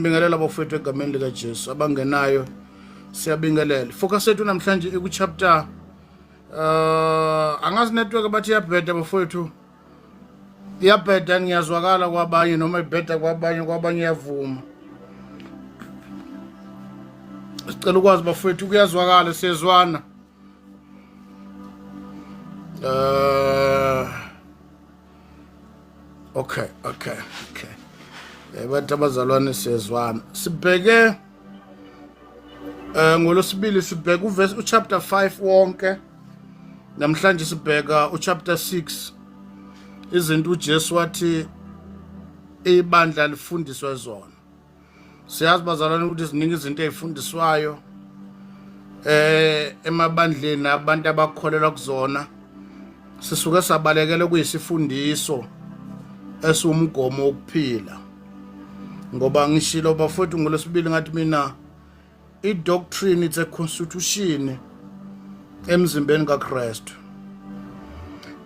Siyambingelela bafowethu egameni lika Jesu abangenayo siyabingelela. Focus yethu namhlanje iku chapter angazi network bathi iyabheda bafowethu. Iyabheda ngiyazwakala kwabanye noma ibheda kwabanye iyavuma. Sicela ukwazi bafowethu kuyazwakala siyezwana. Okay. Bathi abazalwane siyezwana. Sibheke ngolosibili sibheka uverse chapter 5 wonke. Namhlanje sibheka chapter 6. Izinto uJesu wathi ibandla lifundiswe zona. Siyazi bazalwane ukuthi ziningi izinto ezifundiswayo emabandleni abantu abakholelwa kuzona. Sisuke sabalekele kuyisifundiso esumgomo wokuphila. Ngoba ngishilo bafowethu ngolosibili ngathi mina i-doctrine it's a constitution emzimbeni kaKristu.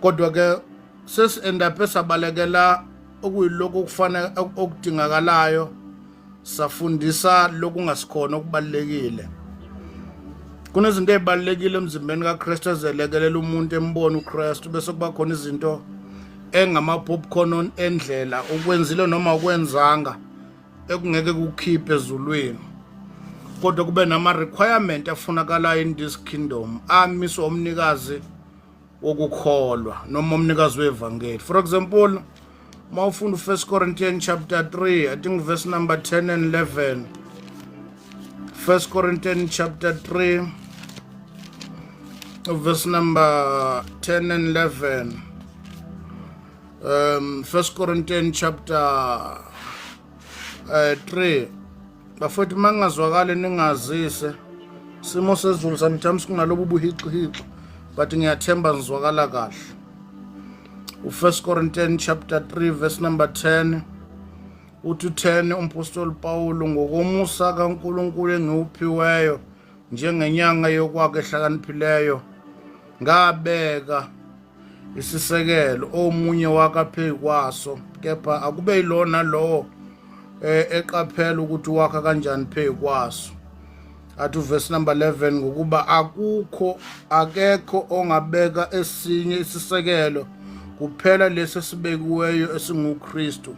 Kodwa ke sesienda pesabalekela okuyiloko kufanele okudingakalayo safundisa lokungasikhona okubalekile. Kunezinto ezibalekile emzimbeni kaKristu ezelekelela umuntu embone uKristu bese kuba khona izinto engama popcorn endlela ukwenzile noma ukwenzanga ekungeke kukhiphe ezulwini. Kodwa kube nama requirement afunakalayo in this kingdom amiswa umnikazi wokukholwa noma umnikazi wevangeli. For example, mawufunda 1 Corinthians chapter 3 I think verse number 10 and 11. 1 Corinthians chapter 3 verse number 10 and 11. 1 Corinthians chapter 3. Bafowethu mangazwakala ningazise simo sezulu sometimes kunalobu buhiqi but ngiyathemba ngizwakala kahle. 1 Corinthians chapter 3 verse number 10 uthi 10 umpostoli Paulo ngokomusa kaNkulunkulu engiwuphiweyo njengenyanga yokwakhe ehlakaniphileyo ngabeka isisekelo omunye wakaphe kwaso kepha akube yilona lo eqaphela ukuthi wakha kanjani phe kwaso. Athi verse number 11 ngokuba akekho ongabeka esinye isisekelo kuphela lesi sibekiweyo esinguKristu.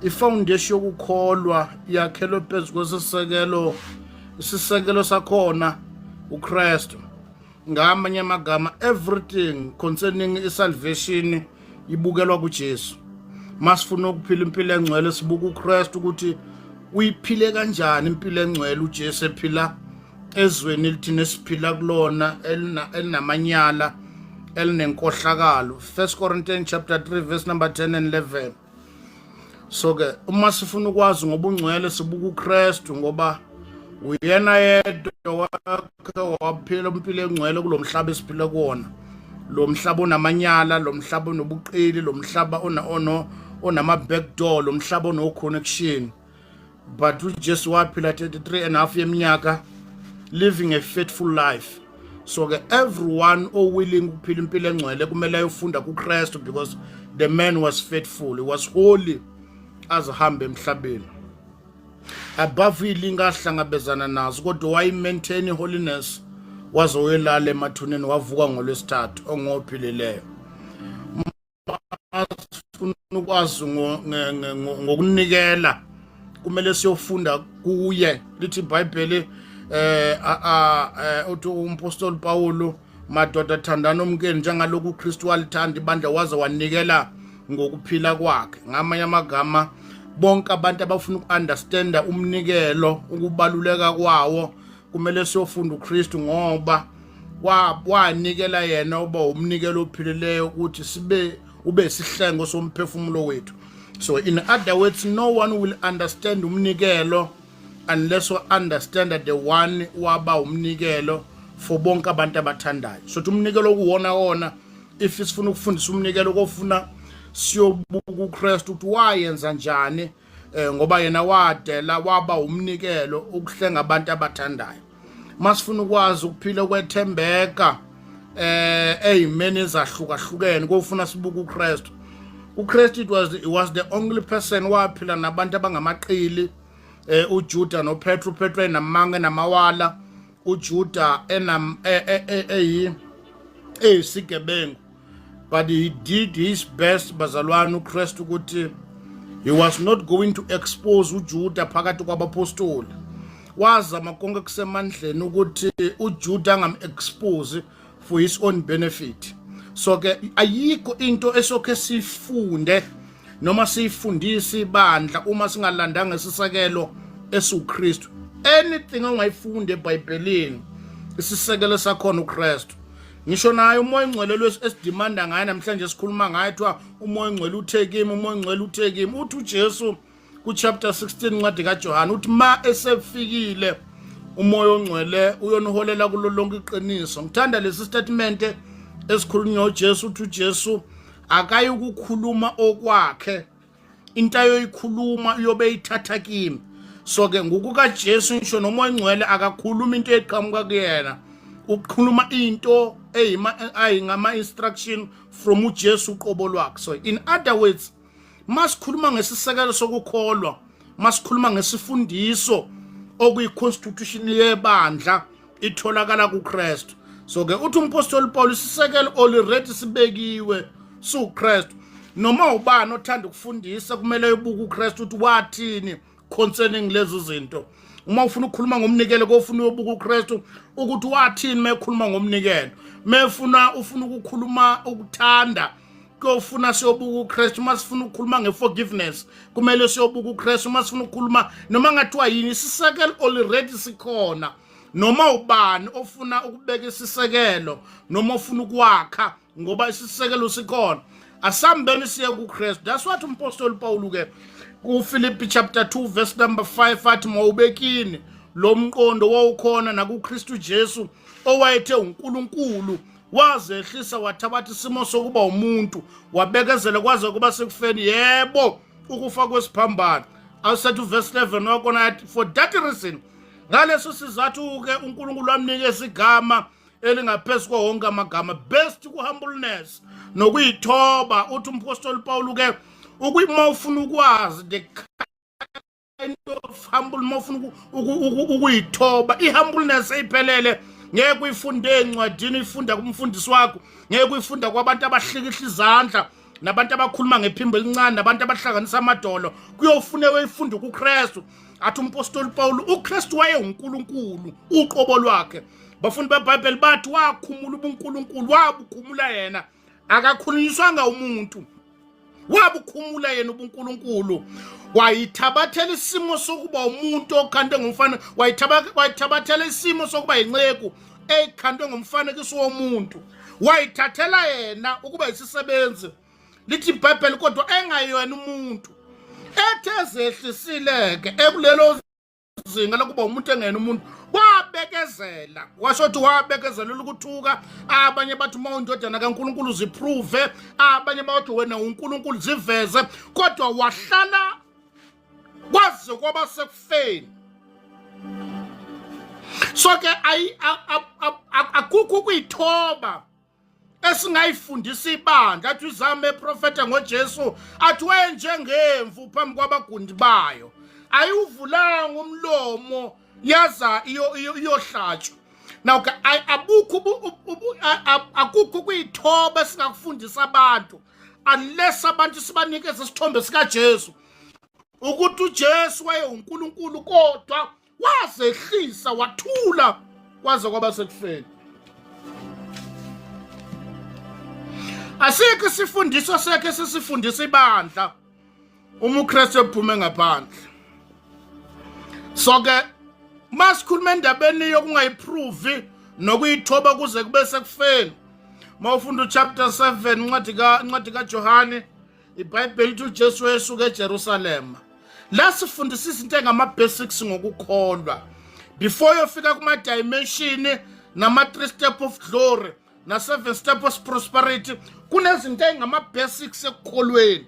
Ifoundation yokukholwa yakhelwe phezu kwesisekelo. Isisekelo sakhona uKristu. Ngamanye amagama everything concerning salvation ibukelwa kuJesu. Masifuna ukuphila impilo engcwele sibuka uKristu ukuthi uyiphile kanjani impilo engcwele uJesu ephila ezweni lithina siphila kulona elinamanyala elinenkohlakalo. 1 Corinthians chapter 3 verse number 10 and 11. So ke uma sifuna ukwazi ngobungcwele sibuka uKristu ngoba uyena yedwa waphila impilo engcwele kulomhlaba esiphila kuona. Lo mhlaba onamanyala, lo mhlaba onobuqili, lo mhlaba onama backdoor, lo mhlaba ono connection. But uJesu waphila 33 and a half yeminyaka living a faithful life. So everyone willing ukuphila impilo engcwele kumele ayofunda kuKristu because the man was faithful, he was holy as ahambe emhlabeni. Above ilinga ahlangabezana nazo kodwa wayi maintain holiness waze welala emathuneni wavuka ngolwesithathu ongophilileyo. Masifuna ukwazi ngokunikela kumele siyofunda kuye. Lithi iBhayibheli uthi umpostoli Paulo madoda thandana umkeni njengalokhu uKristu walithanda ibandla waze wanikela ngokuphila kwakhe. Ngamanye amagama bonke abantu abafuna ukunderstanda umnikelo ukubaluleka kwawo kumele siyofunda uKristu ngoba wanikela yena uba umnikelo ophilileyo ukuthi ube isihlengo somphefumulo wethu. So in other words, no one will understand umnikelo unless we understand that the one waba umnikelo for bonke abantu abathandayo. So umnikelo kuwona if sifuna ukufundisa umnikelo kofuna siyobuka uKristu ukuthi wayenza njani ngoba yena wadela waba umnikelo ukuhlenga abantu abathandayo. Masifuna ukwazi ukuphila kwethembeka eyimeni ezahlukahlukene kofuna sibuka uKristu. uKristu was the only person waphila nabantu abangamaqili uJuda noPetru, uPetru enamanga namawala, uJuda eyisigebengu. But he did his best, bazalwane, uKristu, ukuthi he was not going to expose uJuda phakathi kwabapostoli. Wazama konke kusemandleni ukuthi uJuda angam-expose for his own benefit. So ke ayikho into esokhe sifunde noma siyifundise ibandla uma singalandanga isisekelo esiuKristu. Anything ongayifunde eBhayibhelini isisekelo sakhona uKristu. Ngisho naye umoya ongcwele esidimanda ngaye namhlanje sikhuluma ngaye ethiwa umoya ongcwele uthe kimi, umoya ongcwele uthe kimi. Uthi uJesu ku-chapter 16 ncwadi kaJohane uthi ma esefikile umoya ongcwele uyoniholela kulo lonke iqiniso. Ngithanda lesi statement esikhulunywa uJesu, uthi uJesu akayi ukukhuluma okwakhe, into ayoyikhuluma uyobe ithatha kimi. So ke ngokukaJesu ngisho nomoya ongcwele akakhuluma into eqhamuka kuyena, ukhuluma into ayingama-instruction from uJesu uqobo lwakhe. So in other words, masikhuluma ngesisekelo sokukholwa, masikhuluma ngesifundiso okuyi-constitution yebandla itholakala kuKristu. So ke uthi umpostoli Paul isisekelo already sibekiwe suKristu. Noma ubani othanda ukufundisa kumele ubuke uKristu ukuthi wathini concerning lezo zinto. Uma ufuna ukukhuluma ngomnikelo kofuna uyobuka uKristu ukuthi wathini mekhuluma ngomnikelo. Ufuna ukukhuluma ukuthanda kofuna siyobuka uKristu. Masifuna ukukhuluma ngeforgiveness kumele siyobuka uKristu. Masifuna ukukhuluma noma ngathiwa yini isisekelo already sikhona. Noma ubani ofuna ukubeka isisekelo noma ofuna ukwakha ngoba isisekelo sikhona, asambeni siye kuKristu. That's what umpostoli Paul ke kuFilippi chapter 2 verse number 5 athi mawubekini lo mqondo wawukhona nakuKristu Jesu owayethe uNkulunkulu, wazehlisa wathabatha isimo sokuba umuntu, wabekezela kwaze kuba sekufeni, yebo ukufa kwesiphambano. Awusethi verse 11 wakona athi for that reason, ngaleso sizathu ke uNkulunkulu wamnikeza igama elingaphezulu kwa wonke amagama, best ku-humbleness nokuyithoba. Uthi umpostoli Paul ke ukuyima ufuna ukwazi the kind of humble, mawufuna ukuyithoba, i-humbleness eyiphelele ngeke uyifunde encwadini, ifunda kumfundisi wakho, ngeke uyifunda kwabantu abahlikihla izandla nabantu abakhuluma ngephimbo elincane nabantu abahlanganisa amadolo. Kuyofuna uyifunde kuKristu. Athi umpostoli Paul uKristu waye uNkulunkulu uqobo lwakhe. Bafundi beBhayibheli bathi wakhumula ubuNkulunkulu, wabukhumula yena, akakhulunyiswanga umuntu, wabukhumula yena ubuNkulunkulu. Wayithabathela isimo sokuba umuntu okhandwe ngomfana, wayithabathela isimo sokuba yinceku ekhandwe ngomfanekiso womuntu, wayithathela yena ukuba isisebenzi. Lithi iBhayibheli kodwa engayona umuntu, ethe zehlisileke ekulelo zinga lokuba umuntu engena umuntu, wabekezela. Washothi wabekezelela ukuthuka. Abanye bathi uma undodana kaNkulunkulu ziprove, abanye bathi wena uNkulunkulu ziveze, kodwa wahlala kwaze kwaba sekufeni. So ke akukho kuyithoba esingayifundisa ibandla. Athi uzame eprofeta ngoJesu athi wenjengemvu phambi kwabagundi bayo, ayiwuvulanga umlomo yaza iyohlatshwa. Now ke akukho kuyithoba esingakufundisa abantu unless abantu sibanikeze isithombe sikaJesu ukuthi uJesu waye uNkulunkulu kodwa wazehlisa wathula kwaze kwaba sekufeni. Asikho isifundiso sekhe sisifundisa ibandla uma uKristu ephume ngaphandle. So ke masikhuluma endabeni yokungayiprove nokuyithoba kuze kube sekufeni, mawufunda uChapter 7 ncwadi kaJohane, iBhayibheli lithi uJesu wayesuka eJerusalema. La sifundisa izinto engama-basics ngokukholwa before yofika kuma-dimension nama-3 step of glory na-7 step of prosperity. Kunezinto engama-basics ekukholweni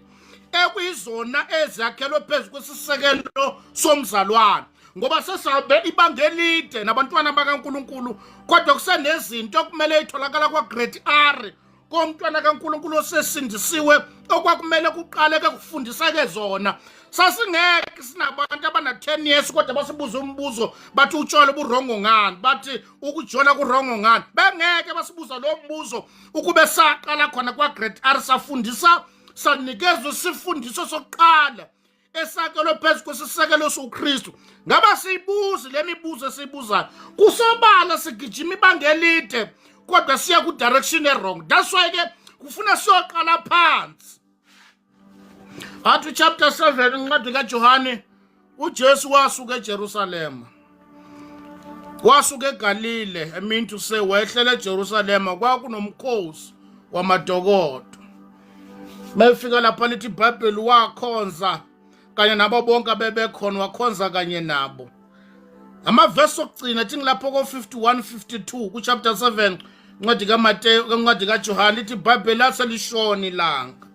ekuyizona ezakhelwe phezu kwesisekelo somzalwane, ngoba sesabe ibanga elide nabantwana bakaNkulunkulu, kodwa kusenezinto okumele itholakala kwa-grade R komntwana kaNkulunkulu osesindisiwe okwakumele kuqaleke kufundiseke zona Sasingeke sinabantu abana 10 years kodwa basibuza umbuzo bathi utshwala burongo ngani, bathi ukujona kurongo ngani. Bengeke basibuza lo mbuzo ukube saqala khona kwa grade R safundisa sanikezwe sifundiso sokuqala esakelo phezu kwesisekelo soKristu. Ngaba siyibuza le mibuzo esiyibuzayo kusobala sigijima ibanga elide kodwa siya ku direction wrong. That's why ke kufuna siyoqala phansi. Athi chapter 7 incwadi kaJohane, uJesu wasuka eJerusalema. Wasuka eGalile, I mean to say wehlela eJerusalema kwakunomkhosi wamadokodo. Mayifika lapha lithi iBhayibheli wakhonza kanye nabo bonke abebekhona wakhonza kanye nabo. Amavesi okugcina thi ngilapho ko 51-52 ku chapter 7 incwadi kaMateyu incwadi kaJohane lithi iBhayibheli laselishona ilanga.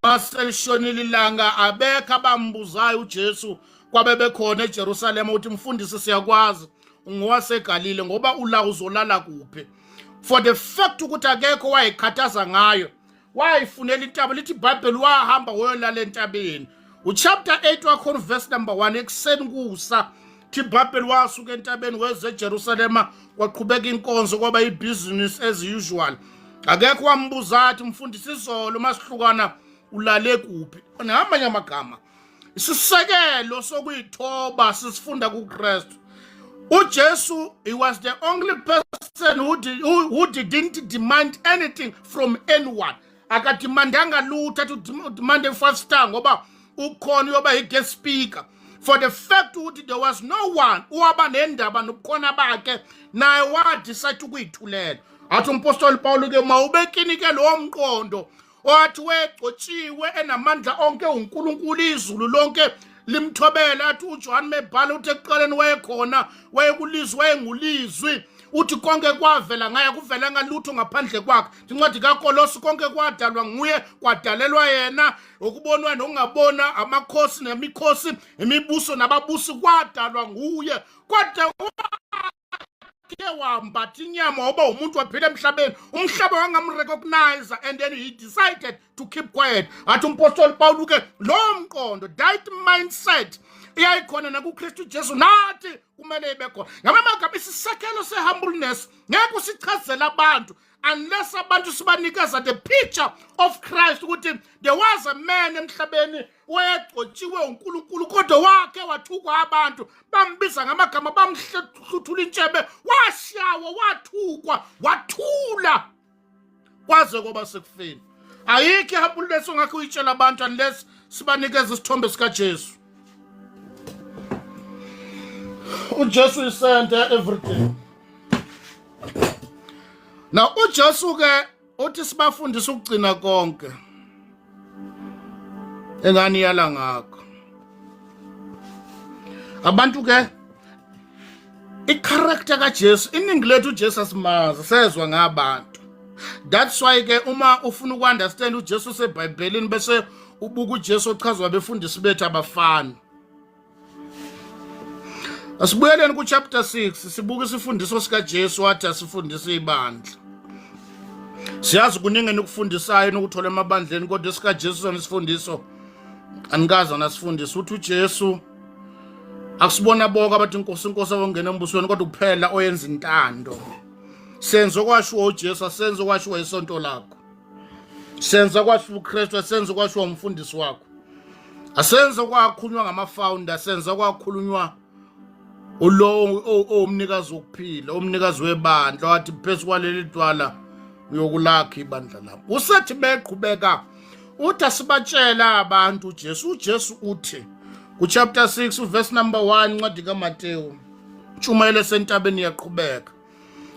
Maselishonile ilanga abekho abambuzayo uJesu kwabe bekhona eJerusalema uthi mfundisi siyakwazi ungowaseGalile ngoba ula uzolala kuphi. For the fact ukuthi akekho wayekhathaza ngayo wayifunela intaba lithi iBhayibheli wahamba wayolala entabeni. Uchapter 8 wakhona verse number 1 ekuseni kusa thi iBhayibheli wasuka entabeni weze eJerusalema waqhubeka inkonzo kwaba ibusiness as usual. Akekho wambuza athi mfundisi izolo masihlukana ulale kuphi. Ngamanye amagama isisekelo sokuyithoba sisifunda kuKristu. uJesu, he was the only person who didn't demand anything from anyone. Akadimandanga lutho to demand a 5-star ngoba ukhona yoba i-guest speaker. For the fact that there was no one owaba nendaba nobukhona bakhe naye wadecide ukuyithulela. Athi umpostoli Paul ke mawubekini ke lo mqondo wathi wegcotshiwe enamandla onke uNkulunkulu izulu lonke limthobela. Athi uJohn mebhala uthi ekuqaleni wayekhona wayekulizwi wayengulizwi uthi konke kwavela ngaye kuvela ngalutho ngaphandle kwakhe. Incwadi kaKolosi konke kwadalwa nguye kwadalelwa yena ukubonwa nokungabona amakhosi nemikhosi imibuso nababusi kwadalwa nguye kodwa wambatha inyama oba umuntu waphila emhlabeni umhlaba wangamrecognize and then he decided to keep quiet. Athi umpostoli Paul ke lo mqondo that mindset iyayikhona nakuKristu Jesu nathi kumele ibe khona. Ngamagama isisekelo sehumbleness ngeke usichazela abantu unless abantu sibanikeza the picture of Christ ukuthi there was a man emhlabeni wayegcotshiwe uNkulunkulu kodwa wakhe wathukwa abantu bambiza ngamagama bamhluthula intshebe washawa wathukwa wathula kwaze koba sekufeni. Ayikho ihumbleness ongakho uyitshela abantu unless sibanikeza isithombe sikaJesu. uJesu is center everything. Now uJesu ke uthi sibafundisa ukugcina konke engani yala ngakho. Abantu ke i-character kaJesu iningi lethu uJesu asimazi sezwa ngabantu. That's why ke uma ufuna ukunderstand uJesu seBhayibhelini bese ubuka uJesu ochazwa abefundisi bethu abafana. Asibuyeleni ku chapter 6 sibuka isifundiso sikaJesu wathi asifundise ibandla. Siyazi kuningi ukufundisayo nokuthola emabandleni kodwa sikaJesu sonisifundiso anikaza nasifundisa uthi uJesu akusibona bonke abathi inkosi abongena embusweni kodwa kuphela oyenza intando. Senzo kwashiwo uJesu asenzo kwashiwo isonto lakho. Senzo kwashiwo uKristu asenzo kwashiwo umfundisi wakho. Asenzo kwakhulunywa ngama-founder asenzo kwakhulunywa ulo umnikazi wokuphila umnikazi webandla wathi phezu kwaleli dwala uyokulakha ibandla lami. Usethi beqhubeka uthi asibatshela abantu uJesu uthi ku chapter 6 verse number 1 incwadi kaMateyu tshumayele sentabeni yaqhubeka.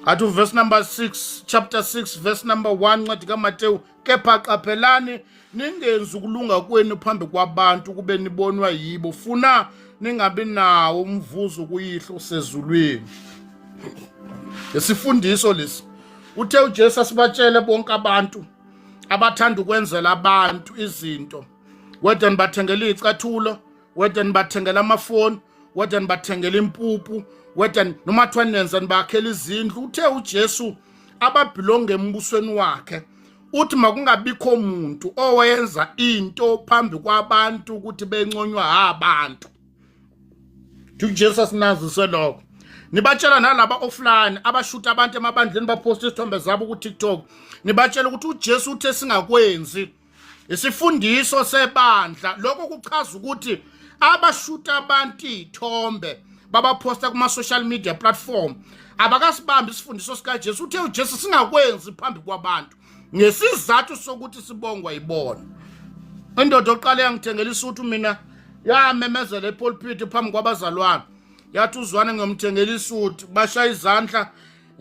Athi verse number 6 chapter 6 verse number 1 incwadi kaMateyu kepha qaphelani ningenzi ukulunga kwenu phambi kwabantu kube nibonwa yibo funa ningabi nawo umvuzo kuyihlo sezulwini. Isifundiso lesi uthe uJesu asibatshele bonke abantu abathanda ukwenzela abantu izinto whether nibathengela izicathulo whether nibathengela amafoni whether nibathengela impuphu whether noma kuthiwa nenza nibakhela izindlu. Uthe uJesu ababhilonge embusweni wakhe uthi makungabikho umuntu owenza into phambi kwabantu ukuthi benconywa abantu. Jesus nazise lokho. Nibatshela nalaba offline abashuta abantu emabandleni baposta isithombe zabo ku TikTok. Nibatshela ukuthi uJesu uthe singakwenzi. Isifundiso sebandla lokho kuchaza ukuthi abashuta abantu ithombe babaposta kuma social media platform abakasibambi isifundiso sika Jesu. Uthe uJesu singakwenzi phambi kwabantu ngesizathu sokuthi sibongwa ibona. Indoda oqale yangithengela isuthu mina yamemezela epulpit phambi kwabazalwane. Yathi uzwane ngomthengela isuthu bashaya izandla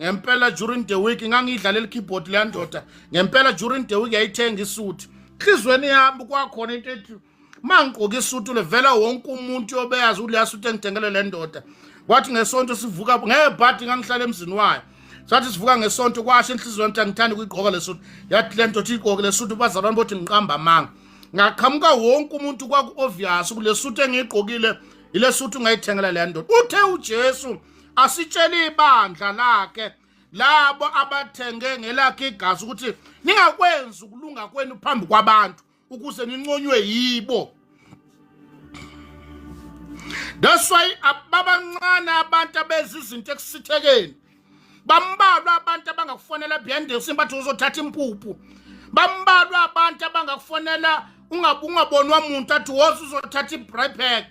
ngempela during the week ngangidlalela keyboard le ndoda. Ngempela during the week yayithenga isuthu. Khizweni yami kwakhona into ethi mangqoka isuthu levela wonke umuntu obeyazi uleya suthu engithengele le ndoda. Wathi ngesonto sivuka ngebhadi ngangihlala emzini wayo. Sathi sivuka ngesonto kwasho enhlizweni yami ngithanda ukuyigqoka lesuthu. Yathi le ndoda igqoke lesuthu bazalwane bothi ngiqamba manga. Ngaqhamuka wonke umuntu kwaku obvious kulesuthu engigqokile ilesuthu ngayithengela le ndoda. Uthe uJesu asitshela ibandla lakhe labo abathenge ngelakhe igazi ukuthi ningakwenzi ukulunga kwenu phambi kwabantu ukuze ninconywe yibo. That's why ababancane abantu abezi izinto ekusithekeni bambalwa abantu abangakufonela behind the scene bathi uzothatha impuphu. Bambalwa abantu abangakufonela ungabonwa umuntu athi woza uzothatha ibribe pack.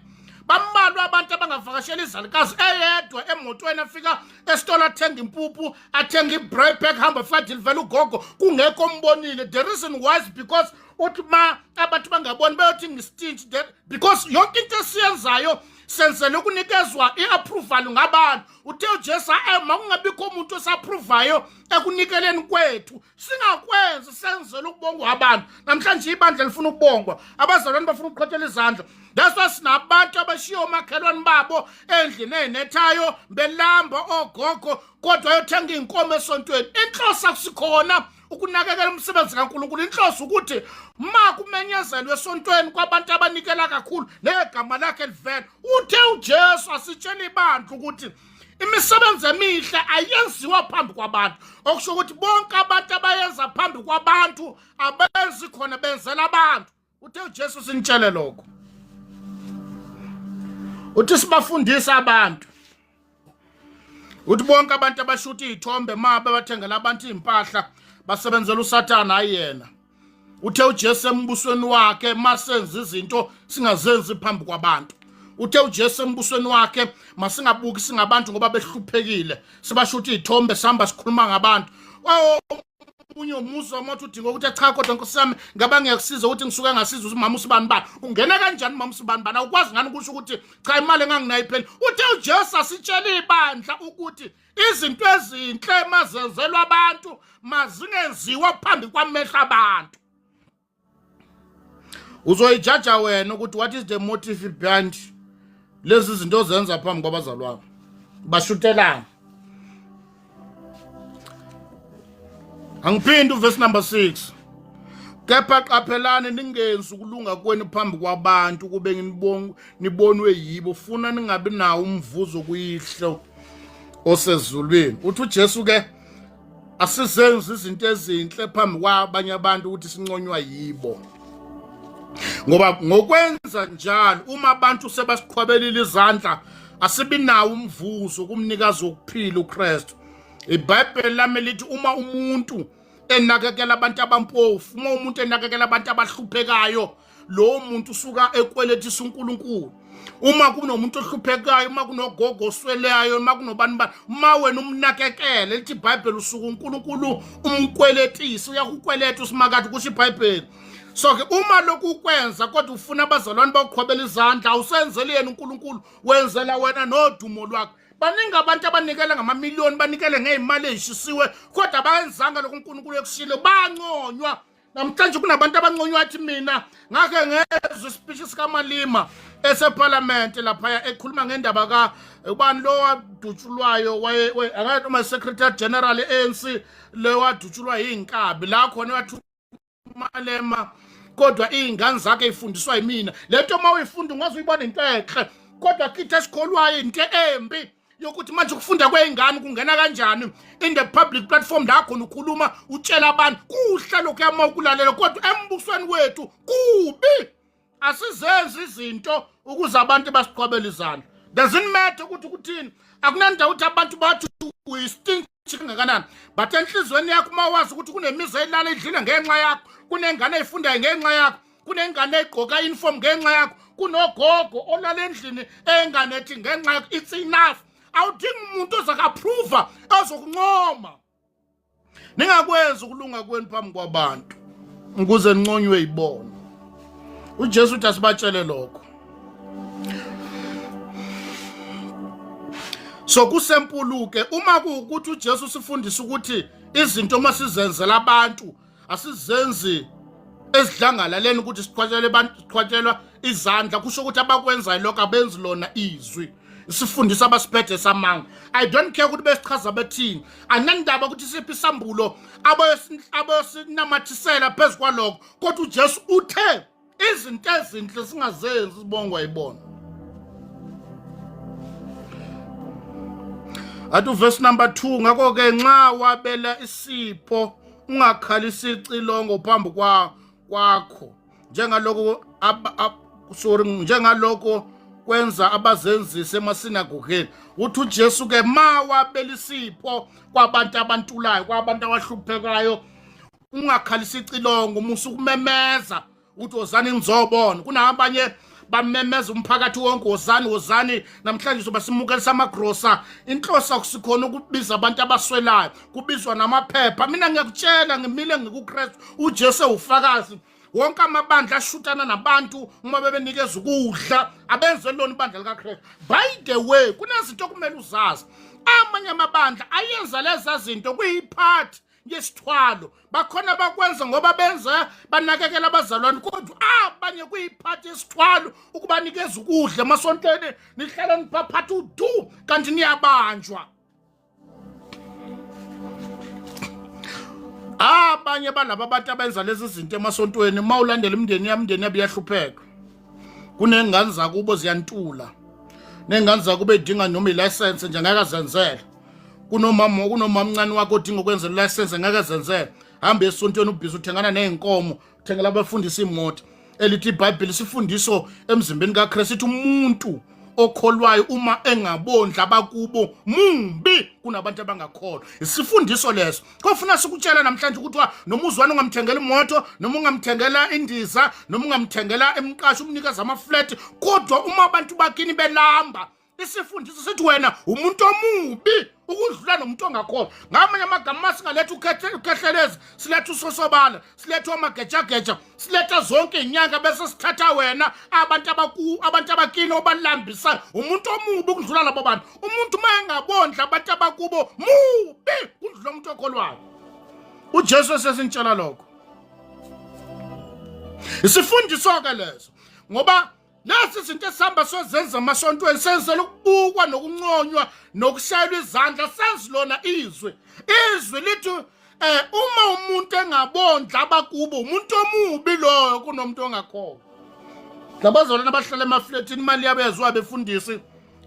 Bambalwa abantu abangavakashela izalikazi eyedwa emotweni afika esitolo athenga impuphu athenga ibribe pack hamba fika deliver ugogo kungekho ombonile. The reason why is because uthi ma abantu bangaboni bayothi ngistinch because yonke into esiyenzayo senzele ukunikezwa iapproval ngabantu. Uthe uJesu makungabikho umuntu osapprovayo ekunikeleni kwethu singakwenzi senzele ukubongwa abantu. Namhlanje ibandla lifuna ukubongwa abazalwane bafuna ukuqhothela izandla. That's why sinabantu abashiya omakhelwane babo endlini enethayo belamba ogogo kodwa ayothenga inkomo esontweni. Inhloso akusikhona ukunakekela umsebenzi kaNkulunkulu. Inhloso ukuthi ma kumenyezelwe esontweni kwabantu abanikela kakhulu negama lakhe livela. Uthe uJesu asitshela ibandla ukuthi imisebenzi emihle ayenziwa phambi kwabantu. Okusho ukuthi bonke abantu abayenza phambi kwabantu abenzi khona benzela abantu. Uthe uJesu sinitshele lokho. Uthi sibafundisa abantu. Uthi bonke abantu abashuta izithombe mabe bathengela abantu impahla basebenzela uSathane ayena. Uthe uJesu embusweni wakhe masenza izinto singazenzi phambi kwabantu. Uthe uJesu embusweni wakhe masingabuki singabantu ngoba behluphekile sibashuta izithombe sihamba sikhuluma ngabantu. Unye umuzo wamothi udinga ukuthi cha kodwa Nkosi yami ngaba ngiyakusiza ukuthi ngisuke ngasiza umama usibani bani. Ungena kanjani mama usibani bani? Awukwazi ngani ukusho ukuthi cha imali enganginayo iphela. Uthe uJesu asitshela ibandla ukuthi izinto ezinhle mazenzelwa abantu mazingenziwa phambi kwamehlo abantu. Uzoyijaja wena ukuthi what is the motive behind lezi zinto ozenza phambi kwabazalwane bashutelana. Angiphinde uverse number 6. Kepha qaphelani ningenzi ukulunga kwenu phambi kwabantu kube nibonwe yibo funa ningabi nawo umvuzo kuyihlo osezulwini. Uthi uJesu ke asizenze izinto ezinhle phambi kwabanye abantu ukuthi sinconywa yibo. Ngoba ngokwenza njalo uma abantu sebasiqhwabelile izandla asibi nawo umvuzo kumnikazi wokuphila uKristu. IBhayibheli lami lithi uma umuntu enakekela abantu abampofu, uma umuntu enakekela abantu abahluphekayo, lo muntu usuka ekwelethisa uNkulunkulu. Uma kunomuntu ohluphekayo, uma kunogogo osweleyo, uma kunobani bani, uma wena umnakekele, lithi iBhayibheli usuka uNkulunkulu umkweletisa, uyakukweleta usimakade kusho iBhayibheli. So ke uma lokhu ukwenza kodwa ufuna abazalwane bakuqhwabela izandla usenzele yena uNkulunkulu wenzela wena nodumo lwakho. Baningi abantu abanikela ngama-million banikele ngezimali ezishisiwe kodwa bayenzanga lokhu uNkulunkulu ekushilo banconywa. Namhlanje kunabantu abanconywa athi mina ngake ngezwe ispeech sikaMalima eseparliament lapha ekhuluma ngendaba ka ubani lo wadutshulwayo akathi uma secretary general ANC lo wadutshulwa yinkabi la khona wathi Malema kodwa izingane zakhe ifundiswa yimina. Lento uma uyifunda ungaze uyibone into enhle kodwa kithi esikholwayo into embi yokuthi manje ukufunda kweingane kungena kanjani in the public platform la khona ukhuluma utshela abantu kuhle lokho yama ukulalela kodwa embusweni wethu kubi asizenzi izinto ukuze abantu basiqhwabele izandla doesn't matter ukuthi kuthini akunandawo ukuthi abantu bathi uyistinch kangakanani but enhlizweni yakho mawazi ukuthi kunemizi elala idlile ngenxa yakho kunengane ezifundayo ngenxa yakho kunengane egqoka uniform ngenxa yakho kunogogo olala endlini enganethi ngenxa yakho it's enough awudingi umuntu ozakaprova ozokuncoma ningakwenza ukulunga kwenu phambi kwabantu ukuze ninconywe yibona uJesu uthi asibatshele lokho so kusempuluke uma kuukuthi uJesu sifundisa ukuthi izinto masizenzela abantu asizenzi esidlangalaleni ukuthi siqhwatshele abantu siqhwatshelwa izandla kusho ukuthi abakwenzayo lokho abenzi lona izwi sifundisa abasiphethe samanga I don't care ukuthi besichaza bethini anandaba ukuthi siphi isambulo abayosinamathisela phezu kwalokho kodwa uJesu uthe izinto ezinhle singazenzi sibongwa yibona atu verse number 2 ngakho ke nxa wabela isipho ungakhalisi icilongo phambi kwakho njengaloko kwenza abazenzisi emasinagogeni uthi uJesu ke ma wabela isipho kwabantu abantulayo kwabantu abahluphekayo ungakhalisi icilongo umusukumemeza uthi wozani ngizobona kunabanye bamemeza umphakathi wonke wozani namhlanje soba simukelisa amagrosa inhloso akusikhona ukubiza abantu abaswelayo kubizwa namaphepha mina ngiyakutshela ngimile ngikuKristu uJesu ufakazi wonke amabandla ashutana nabantu uma bebenikeza ukudla abenze lona ibandla likaKristu by the way kunezinto kumele uzazi amanye amabandla ayenza lezi zinto kuyiphathi yesithwalo bakhona bakwenza ngoba benze banakekela abazalwane kodwa abanye kuyiphathi yesithwalo ukubanikeza ukudla emasontweni nihlala niphatha udu kanti niyabanjwa abanye balabo abantu abenza lezi zinto emasontweni mawulandela imndeni yabiyahlupheka kunengane zakubo ziyantula nengane zakubo edinga noma ilicense nje ngakazenzela kunomama omncane wakho odinga ukwenza license ngakazenzela hamba esontweni ubhizi uthengana nezinkomo uthengela abafundisi imoto elithi iBhayibheli sifundiso emzimbeni kaKristu sithi umuntu okholwayo uma engabondla abakubo mumbi kunabantu abangakholwa isifundiso leso kofuna sikutshela namhlanje ukuthi nomuzwana ungamthengela imoto noma ungamthengela indiza noma ungamthengela emqasho umnikeza amaflat kodwa uma abantu bakini belamba isifundiso sithi wena umuntu omubi ukudlula nomuntu ongakholwa ngamanye amagama singaletha ukhehlelezi siletha usosobala siletha amagejageja siletha zonke inyanga bese sithatha wena abantu abakini obalambisa umuntu omubi ukudlula labo bantu umuntu mayengabondla abantu abakubo mubi ukudlula umuntu okholwayo uJesu sesintshela lokho isifundiso ke leso ngoba lesi zinto esihamba sozenza amasontweni senzela ukubukwa nokunconywa nokushayelwa izandla senzi lona izwi lithi uma umuntu engabondla abakubo umuntu omubi loyo kunomuntu ongakholwa labazalwana abahlala emafletini imali yabo yazwa befundisi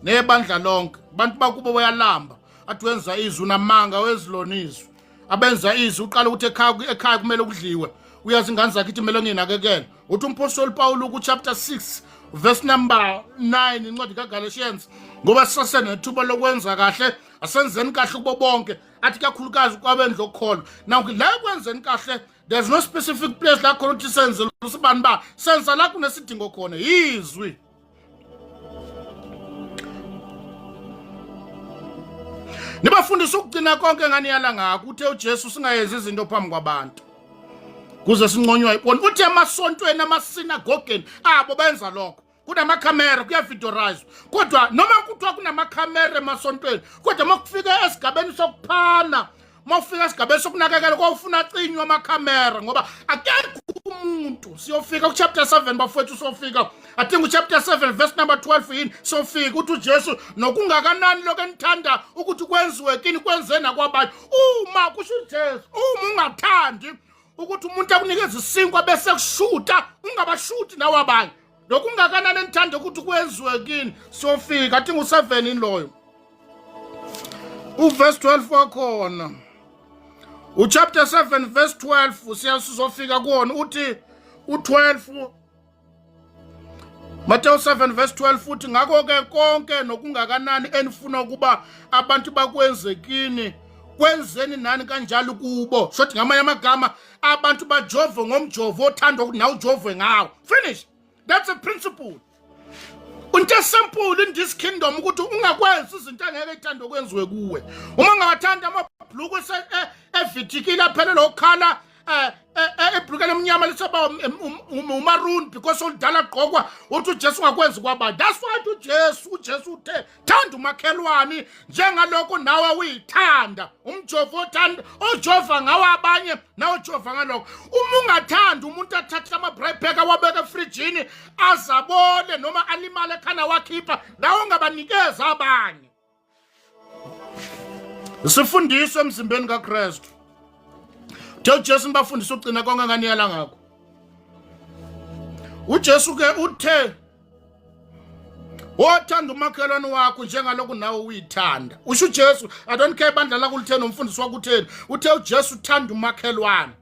nebandla lonke abantu bakubo bayalamba athi wenza izwi namanga wezilona izwi abenza izwi uqala ukuthi ekhaya kumele ukudliwe uyazi ingane zakhe ithi kumele nginakekele uthi umpostoli Paul ku chapter 6 verse number 9 incwadi kaGalatians ngoba sisasenethuba lokwenza kahle asenzeni kahle kubo bonke athi kakhulukazi kwabendlo okholwa now la kwenzeni kahle there's no specific place la khona ukuthi senze usibani ba senza la kunesidingo khona izwi nibafundisa ukugcina konke nganiyala ngakho uthe uJesu singayenza izinto phambi kwabantu kuze sinconywa ibona uthi emasontweni amasinagogeni abo benza lokho kunamakhamera kuyavidorizwa kodwa noma kuthiwa kunamakhamera emasontweni kodwa makufika esigabeni sokuphana mawufika esigabeni sokunakekela kwawufuna cinywa amakhamera ngoba akekho umuntu siyofika ku chapter 7 bafowethu sofika I think chapter 7 verse number 12 yini sofika uthi uJesu nokungakanani lokho enithanda ukuthi kwenziwe kini kwenzena kwabanye uma kusho uJesu uma ungathandi ukuthi umuntu akunikeza isinkwa bese kushuta ungabashuti nawe abanye lokungakanani enithanda ukuthi kwenziwe kini sofika athi ngu7 inloyo uverse 12 wakhona uchapter 7 verse 12 sizofika kuwona uthi u12 Matthew 7 verse 12 uthi ngakho-ke konke nokungakanani enifuna ukuba abantu bakwenzekini kwenzeni nani kanjalo kubo. Shothi ngamanye amagama abantu bajove ngomjovo othanda ukuthi nawe ujovwe ngawo. Finish. That's a principle. Into simple in this kingdom ukuthi ungakwenza izinto angeke ithanda kwenziwe kuwe. Uma ungawathanda amabhluku evitikile aphelele okhala ebhluku emnyama lisaba umaroon because oludala gqokwa uthi uJesu ungakwenzi kwabantu. That's why uJesu uthe thanda umakhelwane njengalokho nawe uyithanda. Umjovo othanda ojova ngawo abanye nawe ujova ngalokho. Uma ungathanda umuntu athatha ama-bribe pack awabeka efrijini azabole noma alimale ekhana wakhipha nawe ungabanikeza abanye. Sifundiswe emzimbeni kaKristu. uJesu bafundisa ugcina konke nganiyala ngakho. uJesu ke uthe wothanda umakhelwane wakho njengalokho nawe uyithanda. Usho uJesu, I don't care ibandla lakho litheni umfundisi wakho utheni. Uthe uJesu uthanda umakhelwane.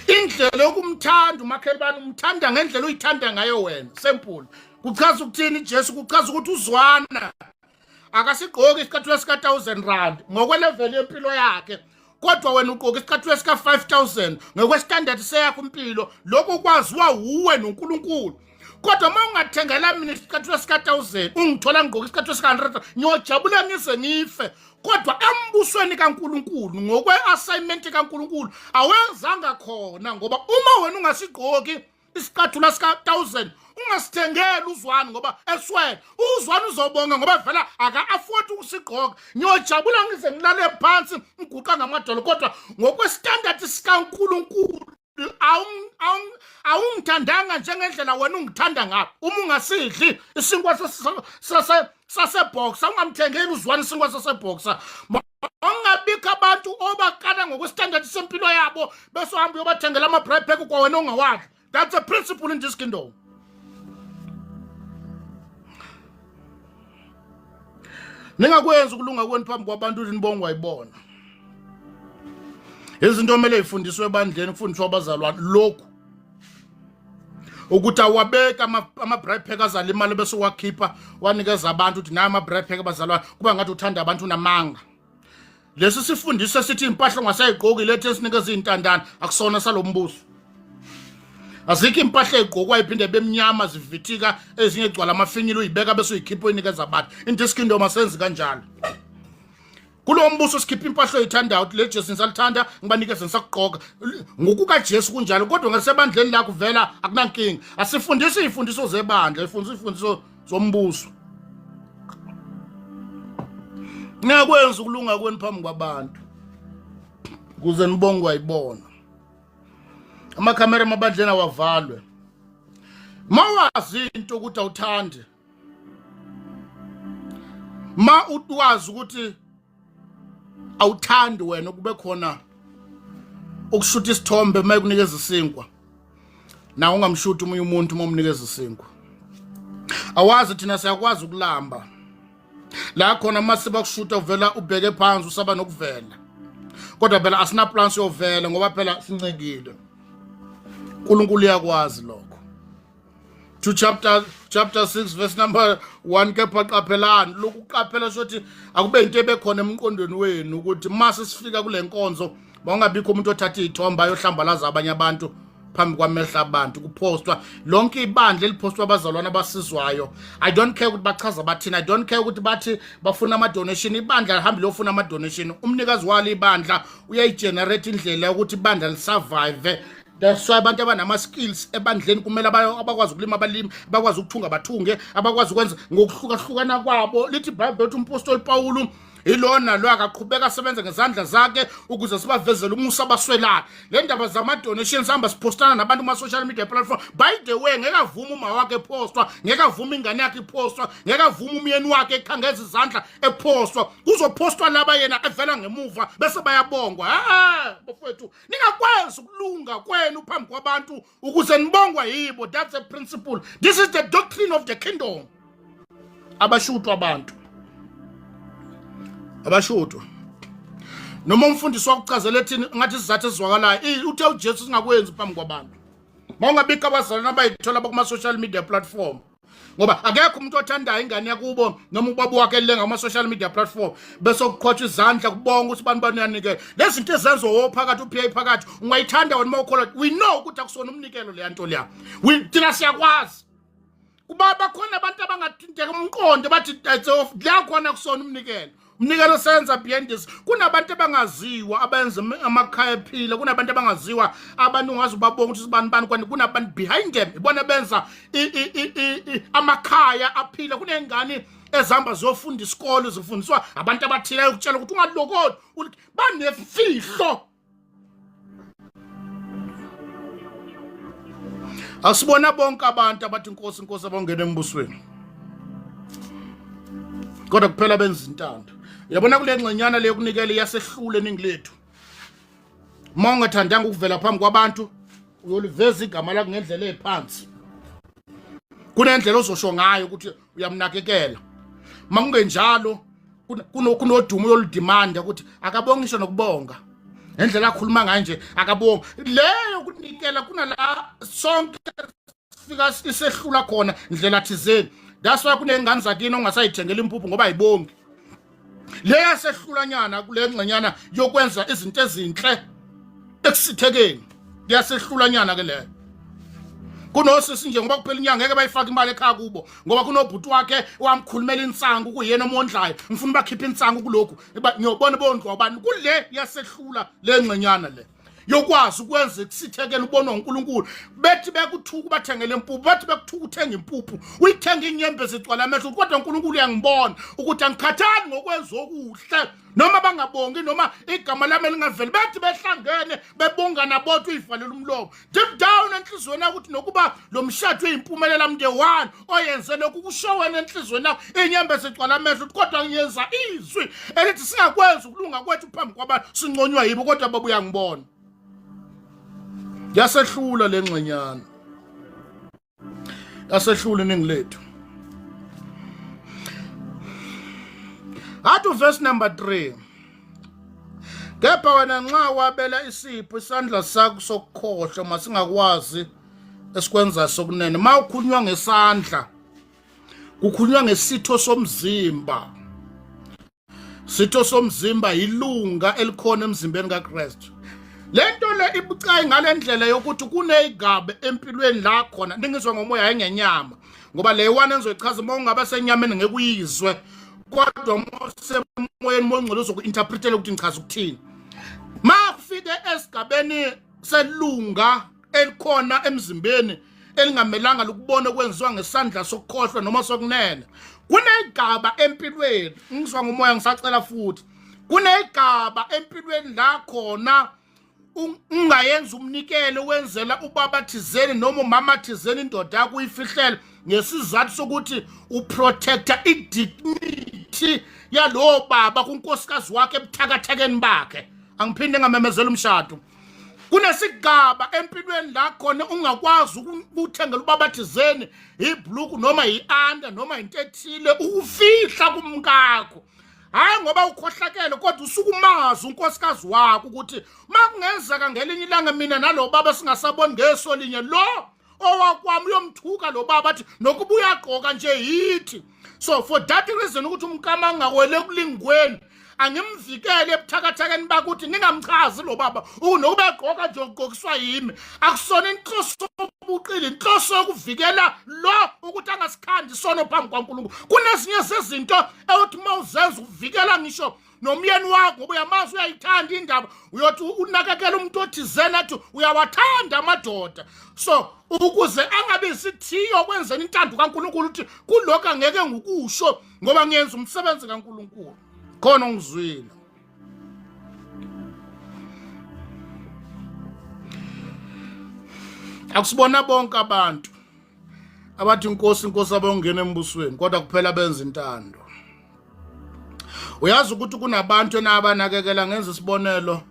Indlela yokumthanda umakhelwane umthanda ngendlela uyithanda ngayo wena. Simple. Kuchaza ukuthini uJesu? Kuchaza ukuthi uzwana. Akasigqoki isikhathi sika 1000 rand ngokwelevel yempilo yakhe. Kodwa wena ugqoka isikhathi sika 5000 ngokwestandard seyakho impilo. Lokho kwaziwa uwe noNkulunkulu. Kodwa uma ungathengela mina isikhathi sika 1000 ungithola ngigqoka isikhathi sika 100 ngiyojabula ngize ngife. Kodwa embusweni kaNkulunkulu ngokwe-assignment kaNkulunkulu awenzanga khona, ngoba uma wena ungasigqoki isikhathula sika 1000 ungasithengela uzwani ngoba eswele uzwani uzobonga ngoba vela aka-afford ukusigqoka. Ngiyojabula ngize ngilale phansi ngiguqa ngamadolo, kodwa ngokwestandard sikaNkulunkulu awungithandanga njengendlela wena ungithanda ngapha. Uma ungasidli isinkwa saseboxa ungamthengeli uzwani isinkwa saseboxa. Ungabikho abantu obakala ngokwestandard sempilo yabo bese uhamba uyobathengela ama-bribe pack kwa wena ongawadli. That's a principle in this kingdom. Ningakwenza ukulunga kwenu phambi kwabantu ukuthi nibonge wayibona. Izinto kumele ifundiswe ebandleni, kufundiswa abazalwane lokhu. Ukuthi awabeka ama-bribe pack azala imali bese wakhipha wanikeza abantu ukuthi naye ama-bribe pack abazalwane kuba ngathi uthanda abantu unamanga. Lesi sifundiswe sithi impahla ungasayigqoki lethe esinikeza izintandane akusona salombuso. Azikho impahla egqokwa iphinde bemnyama zivitika ezinye egcwala amafinyilo uyibeka bese uyikhipha uyinikeza abantu. In this kingdom asenzi kanjalo. Kulo mbuso sikhipha impahla oyithandayo uthi le Jesu nisalithanda ngibanikeze nisakugqoka. NgokukaJesu kunjalo, kodwa ngasebandleni lakho vela akunankinga. Asifundisi izifundiso zebandla, ifundisa izifundiso zombuso. Ngiyakwenza ukulunga kwenu phambi kwabantu ukuze nibonge wayibona. Amakhamera emabandleni awavalwe. Mawazi into ukuthi awuthande, ma uwazi ukuthi awuthandi wena kube khona ukushuta isithombe maye kunikeza isinkwa, na ungamshuti umunye umuntu uma umnikeza isinkwa. Awazi thina siyakwazi ukulamba la khona masiba kushuta uvela ubheke phansi usaba nokuvela, kodwa phela asina plans yovela ngoba phela sincekile. uNkulunkulu uyakwazi lokho. To chapter 6 verse number 1 kepha qaphelani lokhu qaphela sothi akube into ebekhona emqondweni wenu ukuthi mase sifika kule nkonzo bangabikho umuntu othatha izithombe ayohlambalaza abanye abantu phambi kwamehla abantu kupostwa lonke ibandla elipostwa abazalwana abasizwayo. I don't care ukuthi bachaza bathina, I don't care ukuthi bathi bafuna ama donation. Ibandla lihambi lofuna ama donation, umnikazi walo ibandla uyayigenerate indlela ukuthi ibandla lisurvive. That's why abantu abanama skills ebandleni kumele abakwazi ukulima abalimi, abakwazi ukuthunga bathunge, abakwazi ukwenza ngokuhlukahlukana kwabo. Lithi iBhayibheli uthi umpostoli Pawulu ilona lo akaqhubeka asebenza ngezandla zakhe ukuze sibavezele umusa abaswelayo. Le ndaba zama donations hamba sipostana nabantu kuma social media platform. By the way, ngeke avuma uma wakhe postwa, ngeke avuma ingane yakhe postwa, ngeke avuma umyeni wakhe ekhangeza izandla epostwa. Kuzopostwa laba yena evela ngemuva bese bayabongwa. Bafowethu, ningakwazi ukulunga kwenu phambi kwabantu ukuze nibongwa yibo. That's a principle. This is the doctrine of the kingdom. Abashutwa abantu abashudo noma umfundisi wakuchazela ethini ngathi sizathu ezizwakalayo uthe uJesu singakwenzi phambi kwabantu mawungabika abazalwane abayithola kuma social media platform ngoba akekho umuntu othandayo ingane yakubo noma ubaba wakhe elenga kuma social media platform bese ukuqhotshwa izandla kubonga ukuthi abantu baniyanikela lezi zinto ezenziwa ophakathi uPA phakathi ungayithanda wena mawukhola we know ukuthi akusona umnikelo le nto leya thina siyakwazi kuba bakhona abantu abangathinteka umqondo bathi la khona kusona umnikelo umnikelo senza behind this kunabantu abangaziwa abenza amakhaya ephila kunabantu abangaziwa abantu ungazi babonga ukuthi sibani kwani kunabantu behind them ibona benza amakhaya aphila kunengane ezihamba ziyofunda isikole zifundiswa abantu abathile ukutshela ukuthi ungalokoti banefihlo asibona bonke abantu abathi inkosi abangena embusweni kodwa kuphela benza intando yabona kule ngcenyana le yokunikela yasehlule eningi lethu mongathandanga ukuvela phambi kwabantu uyoliveza igama lakho ngendlela ephansi kunendlela ozosho ngayo ukuthi uyamnakekela makungenjalo kunodumo yoludimanda ukuthi akabonga ngisho nokubonga ngendlela akhuluma ngayo nje akabonga leyo kunikela kunala sonke sifika isehlula khona indlela thizeni that's why kunengane zakini ongasayithengela impuphu ngoba ayibongi leya sehlulanyana kule ngcenyana yokwenza izinto ezinhle ekusithekeni leyasehlulanyana ke leyo kunosisi nje ngoba kuphela inyanga ngeke bayifaka imali ekhaya kubo ngoba kunobhuti wakhe wamkhulumela insangu kuyena omondlayo ngifuna bakhipha insangu kulokhu ngiyobona bondlwa ubani kule yasehlula le ngcenyana le yokwazi ukwenza kusithekeni ubona uNkulunkulu bethi bekuthuka bathengele impuphu bathi bekuthuka uthenga impuphu uyithenga inyembe zicwala amehlo kodwa uNkulunkulu uyangibona ukuthi angikhathali ngokwenza okuhle noma bangabongi noma igama lami lingaveli bethi behlangene bebongana bodwa uyivalela umlomo deep down enhlizweni ukuthi nokuba lo mshado uyimpumelela mnde one oyenze lokhu kushowena enhlizweni yakho inyembe zicwala amehlo kodwa ngiyenza izwi elithi singakwenza ukulunga kwethu phambi kwabantu sinconywa yibo kodwa baba uyangibona yasehlula le ngcenyana yasehlula iningi lethu athi verse number 3 kepha wena nxa wabela isipho isandla sakho sokukhohla masingakwazi esikwenza sokunene mawukhulunywa ngesandla kukhulunywa ngesitho somzimba sitho somzimba ilunga elikhona emzimbeni kaKristu lento le ibucayi ngalendlela yokuthi kunezigaba empilweni la khona ngingizwa ngomoya engenyama ngoba le one enzoyichaza uma ungabe senyameni ngekuyizwe kodwa mosemoyeni mongcolo uzokuinterpretela ukuthi ngichaza ukuthini makufike esigabeni selunga elikhona emzimbeni elingamelanga lokubona okwenziwa ngesandla sokukhohlwa noma sokunene kunezigaba empilweni ngizwa ngomoya ngisacela futhi kunezigaba empilweni la khona ungayenza umnikelo wenzela ubaba thizeni noma umama thizeni indoda yakho uyifihlela ngesizathu sokuthi uprotector idignity yalo baba kunkosikazi wakhe ebuthakathakeni bakhe angiphinde ngamemezela umshado kunesigaba empilweni la khona ungakwazi ukuthengela ubaba thizeni ibhluku noma ianda noma into ethile ukufihla kumkakho hayi ngoba ukhohlakele kodwa usukumazi unkosikazi wakho ukuthi makungenzeka ngelinye ilanga mina nalo baba singasaboni ngeso linye lo owakwami uyomthuka lo baba athi nokuba uyagqoka nje yithi so for that reason ukuthi umkama angawele kulingweni angimvikele ebuthakathakeni bakuthi ningamchazi lo baba unokuba egqoka nje ugqokiswa yimi akusona inhloso obuqili inhloso yokuvikela lo ukuthi angasikhandi isono phambi kwaNkulunkulu kunezinye zezinto ewuthi mawuzenza ukuvikela ngisho nomyeni wakho ngoba uyamazi uyayithanda indaba uyothi unakekela umuntu othizena athi uyawathanda amadoda so ukuze angabe isithiyo kwenzeni intando kaNkulunkulu uthi kulokho angeke ngukusho ngoba ngiyenza umsebenzi kaNkulunkulu khona ungizwile akusibona bonke abantu abathi inkosi abongena embusweni kodwa kuphela benza intando uyazi ukuthi kunabantu enabanakekela ngenza isibonelo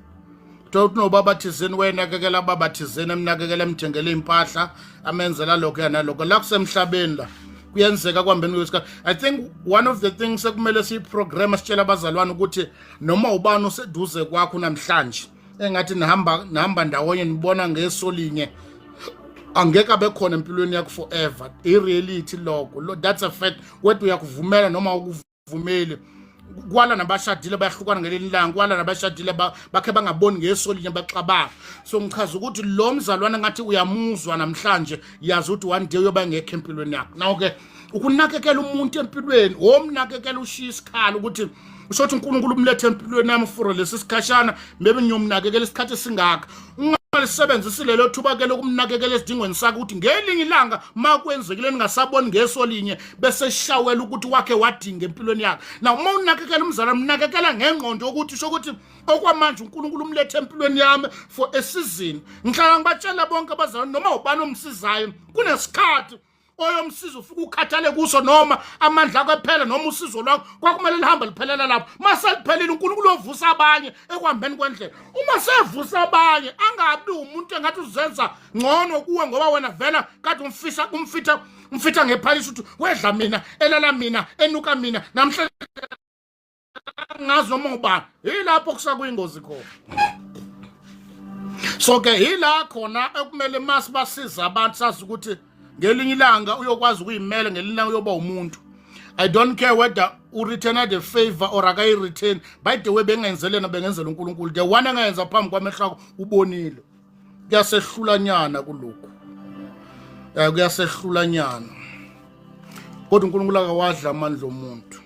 ukuthi nobaba thizeni wenakekela baba thizeni emnakekela emthengele impahla amenzela lokho yana lokho la kusemhlabeni la kuyenzeka kwambeni kwesikhathi. I think one of the things ekumele siyiprogram sitshela abazalwane ukuthi noma ubani oseduze kwakho namhlanje engathi nihamba ndawonye nibona ngeso linye angeke abekhona empilweni yakho forever. I-reality lokho, that's a fact. Wethu uyakuvumela noma ukuvumeli. Kwala nabashadile bayahlukana ngelinye ilanga, kwala nabashadile bakhe bangaboni ngeso linye baxabana. So ngichaza ukuthi lo mzalwane ngathi uyamuzwa namhlanje, yazi ukuthi one day uyoba ngekho empilweni yakho. Now ke ukunakekela umuntu empilweni, omnakekela ushiya isikhala ukuthi usho ukuthi uNkulunkulu umlethe empilweni yami for lesi sikhashana, maybe ngiyomnakekela isikhathi singaka. Ungalisebenzisi lelo thuba ke lokumnakekela esidingweni sakhe ukuthi ngelinye ilanga makwenzekile ningasaboni ngeso linye bese shawela ukuthi wakhe wadinga empilweni yakhe. Now uma unakekela umzalwane mnakekela ngengqondo ukuthi usho ukuthi okwamanje uNkulunkulu umlethe empilweni yami for a season. Ngihlala ngibatshela bonke abazalwane noma ubani omsizayo kunesikhathi oyomsiza ufika ukhathale kuso noma amandla akho ephela noma usizo lwakho kwakumele lihambe liphelela lapho. Maseliphelile uNkulunkulu ovusa abanye ekwambeni kwendlela. Uma sevusa abanye angabi umuntu engathi uzenza ngcono kuwe ngoba wena vela kade umfitha ngephalishi ukuthi wedla mina, elala mina, enuka mina, namhlanje ngazi noma ubani. Yilapho kusakuyingozi khona. So ke yila khona ekumele masibasiza abantu sazi ukuthi ngelinye ilanga uyokwazi ukuyimela, ngelinye ilanga uyoba umuntu. I don't care whether ureturn the favor or akayi-return. By the way bengenzelena bengenzela uNkulunkulu. The one engayenza phambi kwamehlo akho ubonile. Kuyasehlulanyana kulokhu. Kuyasehlulanyana. Kodwa uNkulunkulu akawadla amandla omuntu.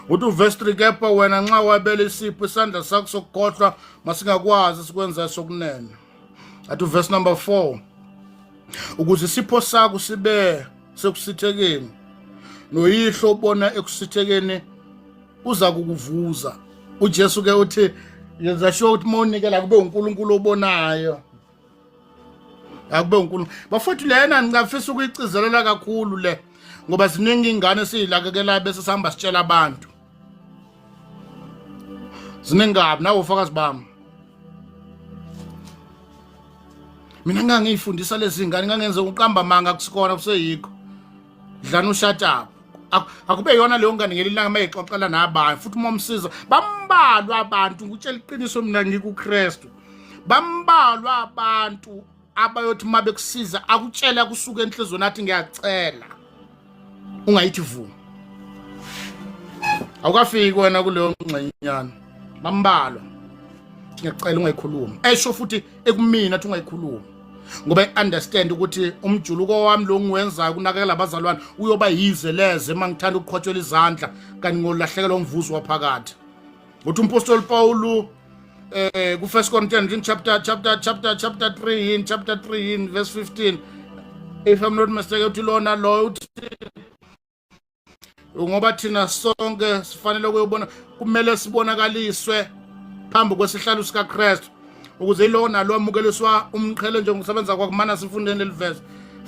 Uthi uverse 3 kepha wena nxa wabele isipho isandla sakho sokukhohlwa masingakwazi sikwenza sokunene. Athi verse number 4 ukuze isipho sakho sibe sekusithekeni noyihlo obona ekusithekeni uza kukuvuza. uJesu ke uthi yenza sure ukuthi monikela kube uNkulunkulu obonayo, akube uNkulunkulu. Bafowethu lena ngingafisa ukuyicizelela kakhulu le ngoba ziningi ingane esiyilakekela bese sihamba sitshela abantu. Ziningabi nawe ufakazi bami. Mina ngangiyifundisa lezi ngane ngangenza uqamba manga kusikona kuseyikho. Dlana ushut up. Akube yona leyo ngane ngelilanga mayixoxela nabanye futhi momsiza bambalwa abantu ngutshela iqiniso mina ngikuKristu. Bambalwa abantu abayothi mabekusiza akutshela kusuka enhlizweni athi ngiyacela ungayithi vu. Awukafiki wena kuleyo ngxenyana. Bambalwa ngiyacela ungayikhuluma. Esho futhi ekumina athi ungayikhuluma. Ngoba I-understand ukuthi umjuluko wami lo ngiwenzayo kunakekela abazalwane uyoba yize leze mangithanda ukuqhotshelwa izandla kanti ngolahlekela umvuzo waphakathi. Uthi umpostoli Paul ku 1 Corinthians in chapter 3 in chapter 3 in verse 15, if I'm not mistaken, uthi lona lo uthi ngoba thina sonke sifanele ukuyobona kumele sibonakaliswe phambi kwesihlalo sikaKristu ukuze lona lo amukeliswa umqhele njengokusebenza kwakumana sifundeni le verse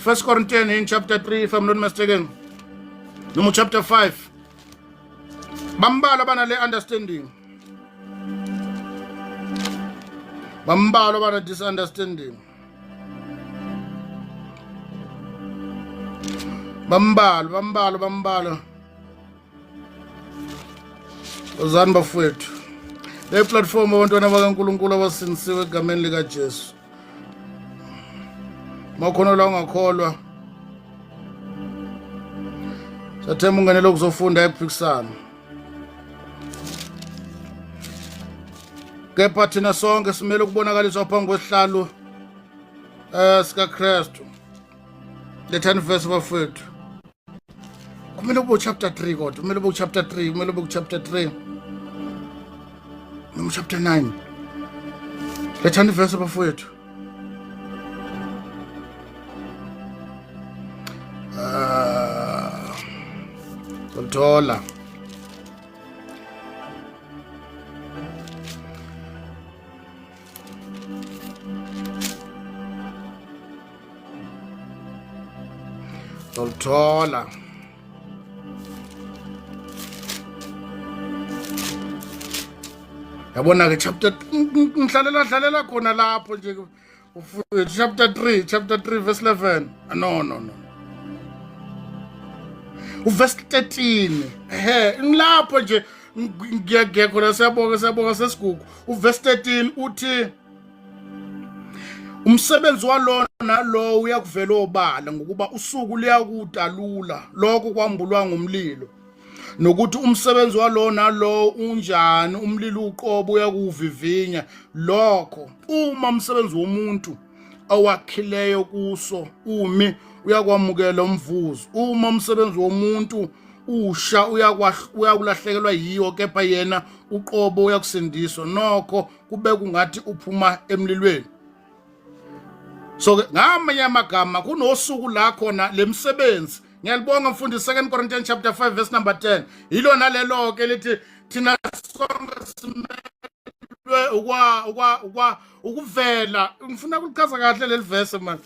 1 Corinthians in chapter 3 if I'm not mistaken no chapter 5. Bambala bana le understanding, bambala bana disunderstanding, bambala ozani bafowethu le platform abantwana bakaNkulunkulu abasinisiwe egameni likaJesu. Makhona la ungakholwa sathemba ungenele ukuzofunda ePhikisana. Kepha thina sonke simele ukubonakaliswa phambi kwesihlalo sikaKristu. The 10th verse bafowethu kumele kube chapter 3 kodwa kumele kube chapter 3 kumele kube chapter 3 no chapter 9. The 10th verse bafowethu Toltola yabona ke chapter ngihlalela khona lapho nje chapter 3 verse 11. No uverse 13 ngilapho nje ngiyagekho la siyabonga sesigugu uverse 13 uthi umsebenzi walona lo uyakuvela obala ngokuba usuku liyakudalula lokho kwambulwa ngumlilo nokuthi umsebenzi walona lo unjani umlilo uqobo uyakuvivinya lokho uma umsebenzi womuntu awakhileyo kuso umi uyakwamukela umvuzo uma umsebenzi womuntu usha uyakulahlekelwa yiyo kepha yena uqobo uyakusindiswa nokho kube kungathi uphuma emlilweni. So ngamanye amagama kunosuku la khona lemsebenzi ngiyalibonga mfundisi 2 Corinthians chapter 5 verse number 10 ilona lelo ke lithi thina sonke simelwe ukuvela ngifuna ukuchaza kahle leli verse man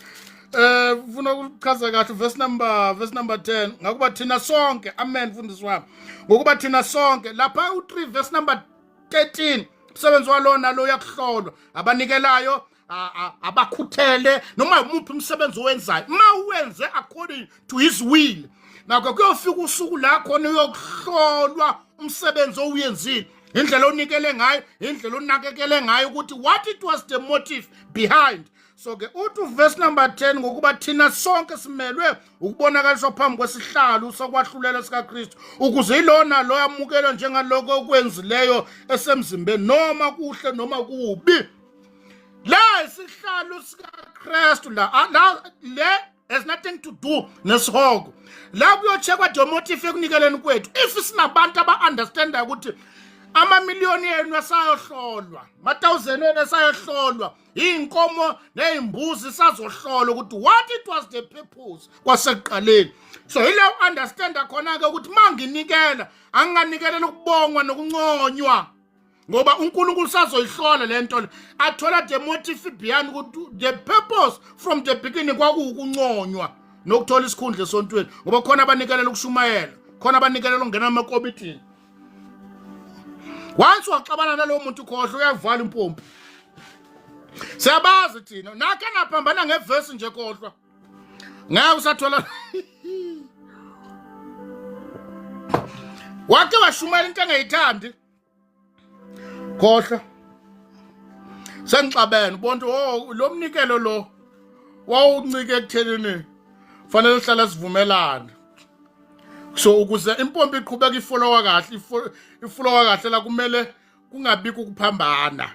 ufuna ukuchaza kahle verse number 10 ngakuba thina sonke amen mfundisi wami ngokuba thina sonke lapha u3 verse number 13 umsebenzi walona lo yakuhlolwa abanikelayo abakhuthele noma umuphi umsebenzi owenzayo uwenze according to his will nakho kuyofika usuku la khona uyokuhlolwa umsebenzi owuyenzile indlela onikele ngayo indlela onakekele ngayo ukuthi what it was the motive behind. So ke uthi verse number 10 ngokuba thina sonke simelwe ukubonakaliswa phambi kwesihlalo sokwahlulela sikaKristu ukuze ilona lo yamukela njengaloko okwenzileyo esemzimbeni noma kuhle noma kubi. La isihlalo sikaKristu la le has nothing to do nesihogo la kuyochekwa the motive ekunikeleni kwethu if sinabantu aba-understanda ukuthi amamiliyoni yenu asayohlolwa ma-1000 yenu asayohlolwa iy'nkomo ney'mbuzi sazohlolwa ukuthi what it was the purpose kwasekuqaleni. So yile understanda khona-ke ukuthi ma nginikela anginganikeleli ukubongwa nokunconywa ngoba uNkulunkulu sazoyihlola le nto le athola the motive behind ukuthi the purpose from the beginning kwakuwukunconywa nokuthola isikhundla esontweni ngoba khona abanikelela ukushumayela khona abanikelela ukungena emakomitini. Once waxabana nalowo muntu khohle uyavala impompi siyabazi thina nakhe naphambana ngeverse nje khohlwa ngeke usathola wake washumayela into engayithandi khohlwa sengixabene bonke lo mnikelo lo wawuncike ekutheleni fanele sihlala sivumelana. So ukuze impompi iqhubeka ifolowa kahle la kumele kungabikho ukuphambana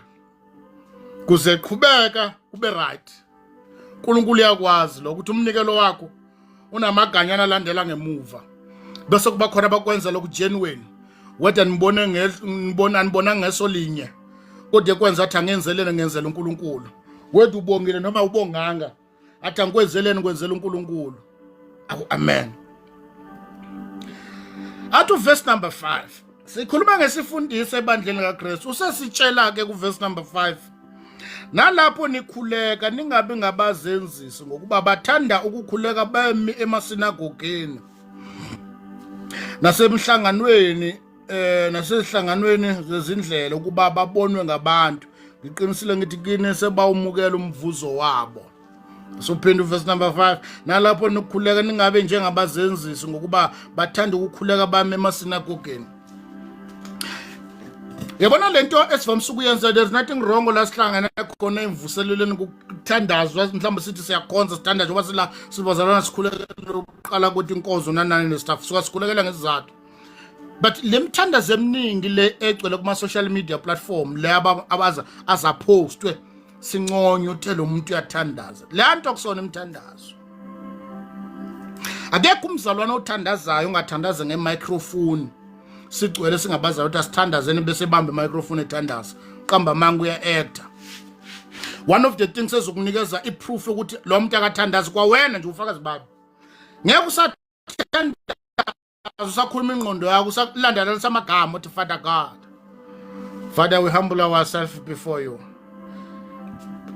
kuze iqhubeka kube right. uNkulunkulu uyakwazi lo ukuthi umnikelo wakho unamaganyana alandela ngemuva bese kuba khona abakwenza lokhu genuine wethu nibona ngeso linye kodwa ekwenza athi angenzelene ngenzela uNkulunkulu wethu ubongile noma ubonganga athi angikwenzeleni kwenzela uNkulunkulu. Amen. Athi verse number 5 sikhuluma ngesifundiso ebandleni kaKristu usesitshela ke ku verse number 5 nalapho nikhuleka ningabi ngabazenzisi ngokuba bathanda ukukhuleka bemi emasinagogeni nasezihlanganweni zezindlela ukuba babonwe ngabantu ngiqinisile ngithi kini sebawumukela umvuzo wabo. So phendu verse number 5 nalapho nikhuleka ningabe njengabazenzisi ngokuba bathanda ukukhuleka bami emasinagogeni. Yabona lento esivamisa ukuyenza there's nothing wrong la sihlangana khona emvuseleleni ukuthandazwa mhlawumbe sithi siyakhonza sithandaza ngoba sila sibazalana sikhuleka uqala ukuthi inkonzo nanani nestuff suka sikhulekela ngesizathu. But lemthandazo eminingi le egcwele kuma social media platform le abaza postwe sinconyo uthela umuntu uyathandaza le nto kusona imthandazo. Akekho umzalwana othandazayo ungathandaza ngemicrophone sigcwele singabaza ukuthi asithandazeni bese bamba imicrophone ethandaza qamba manga uya actor. One of the things ezokunikeza iproof ukuthi lo muntu akathandaza kwawena nje ufakazi babi ngeke usathandaza usakhuluma ingqondo yakho usakulandelela samagama uthi Father God, Father, we humble ourselves before you.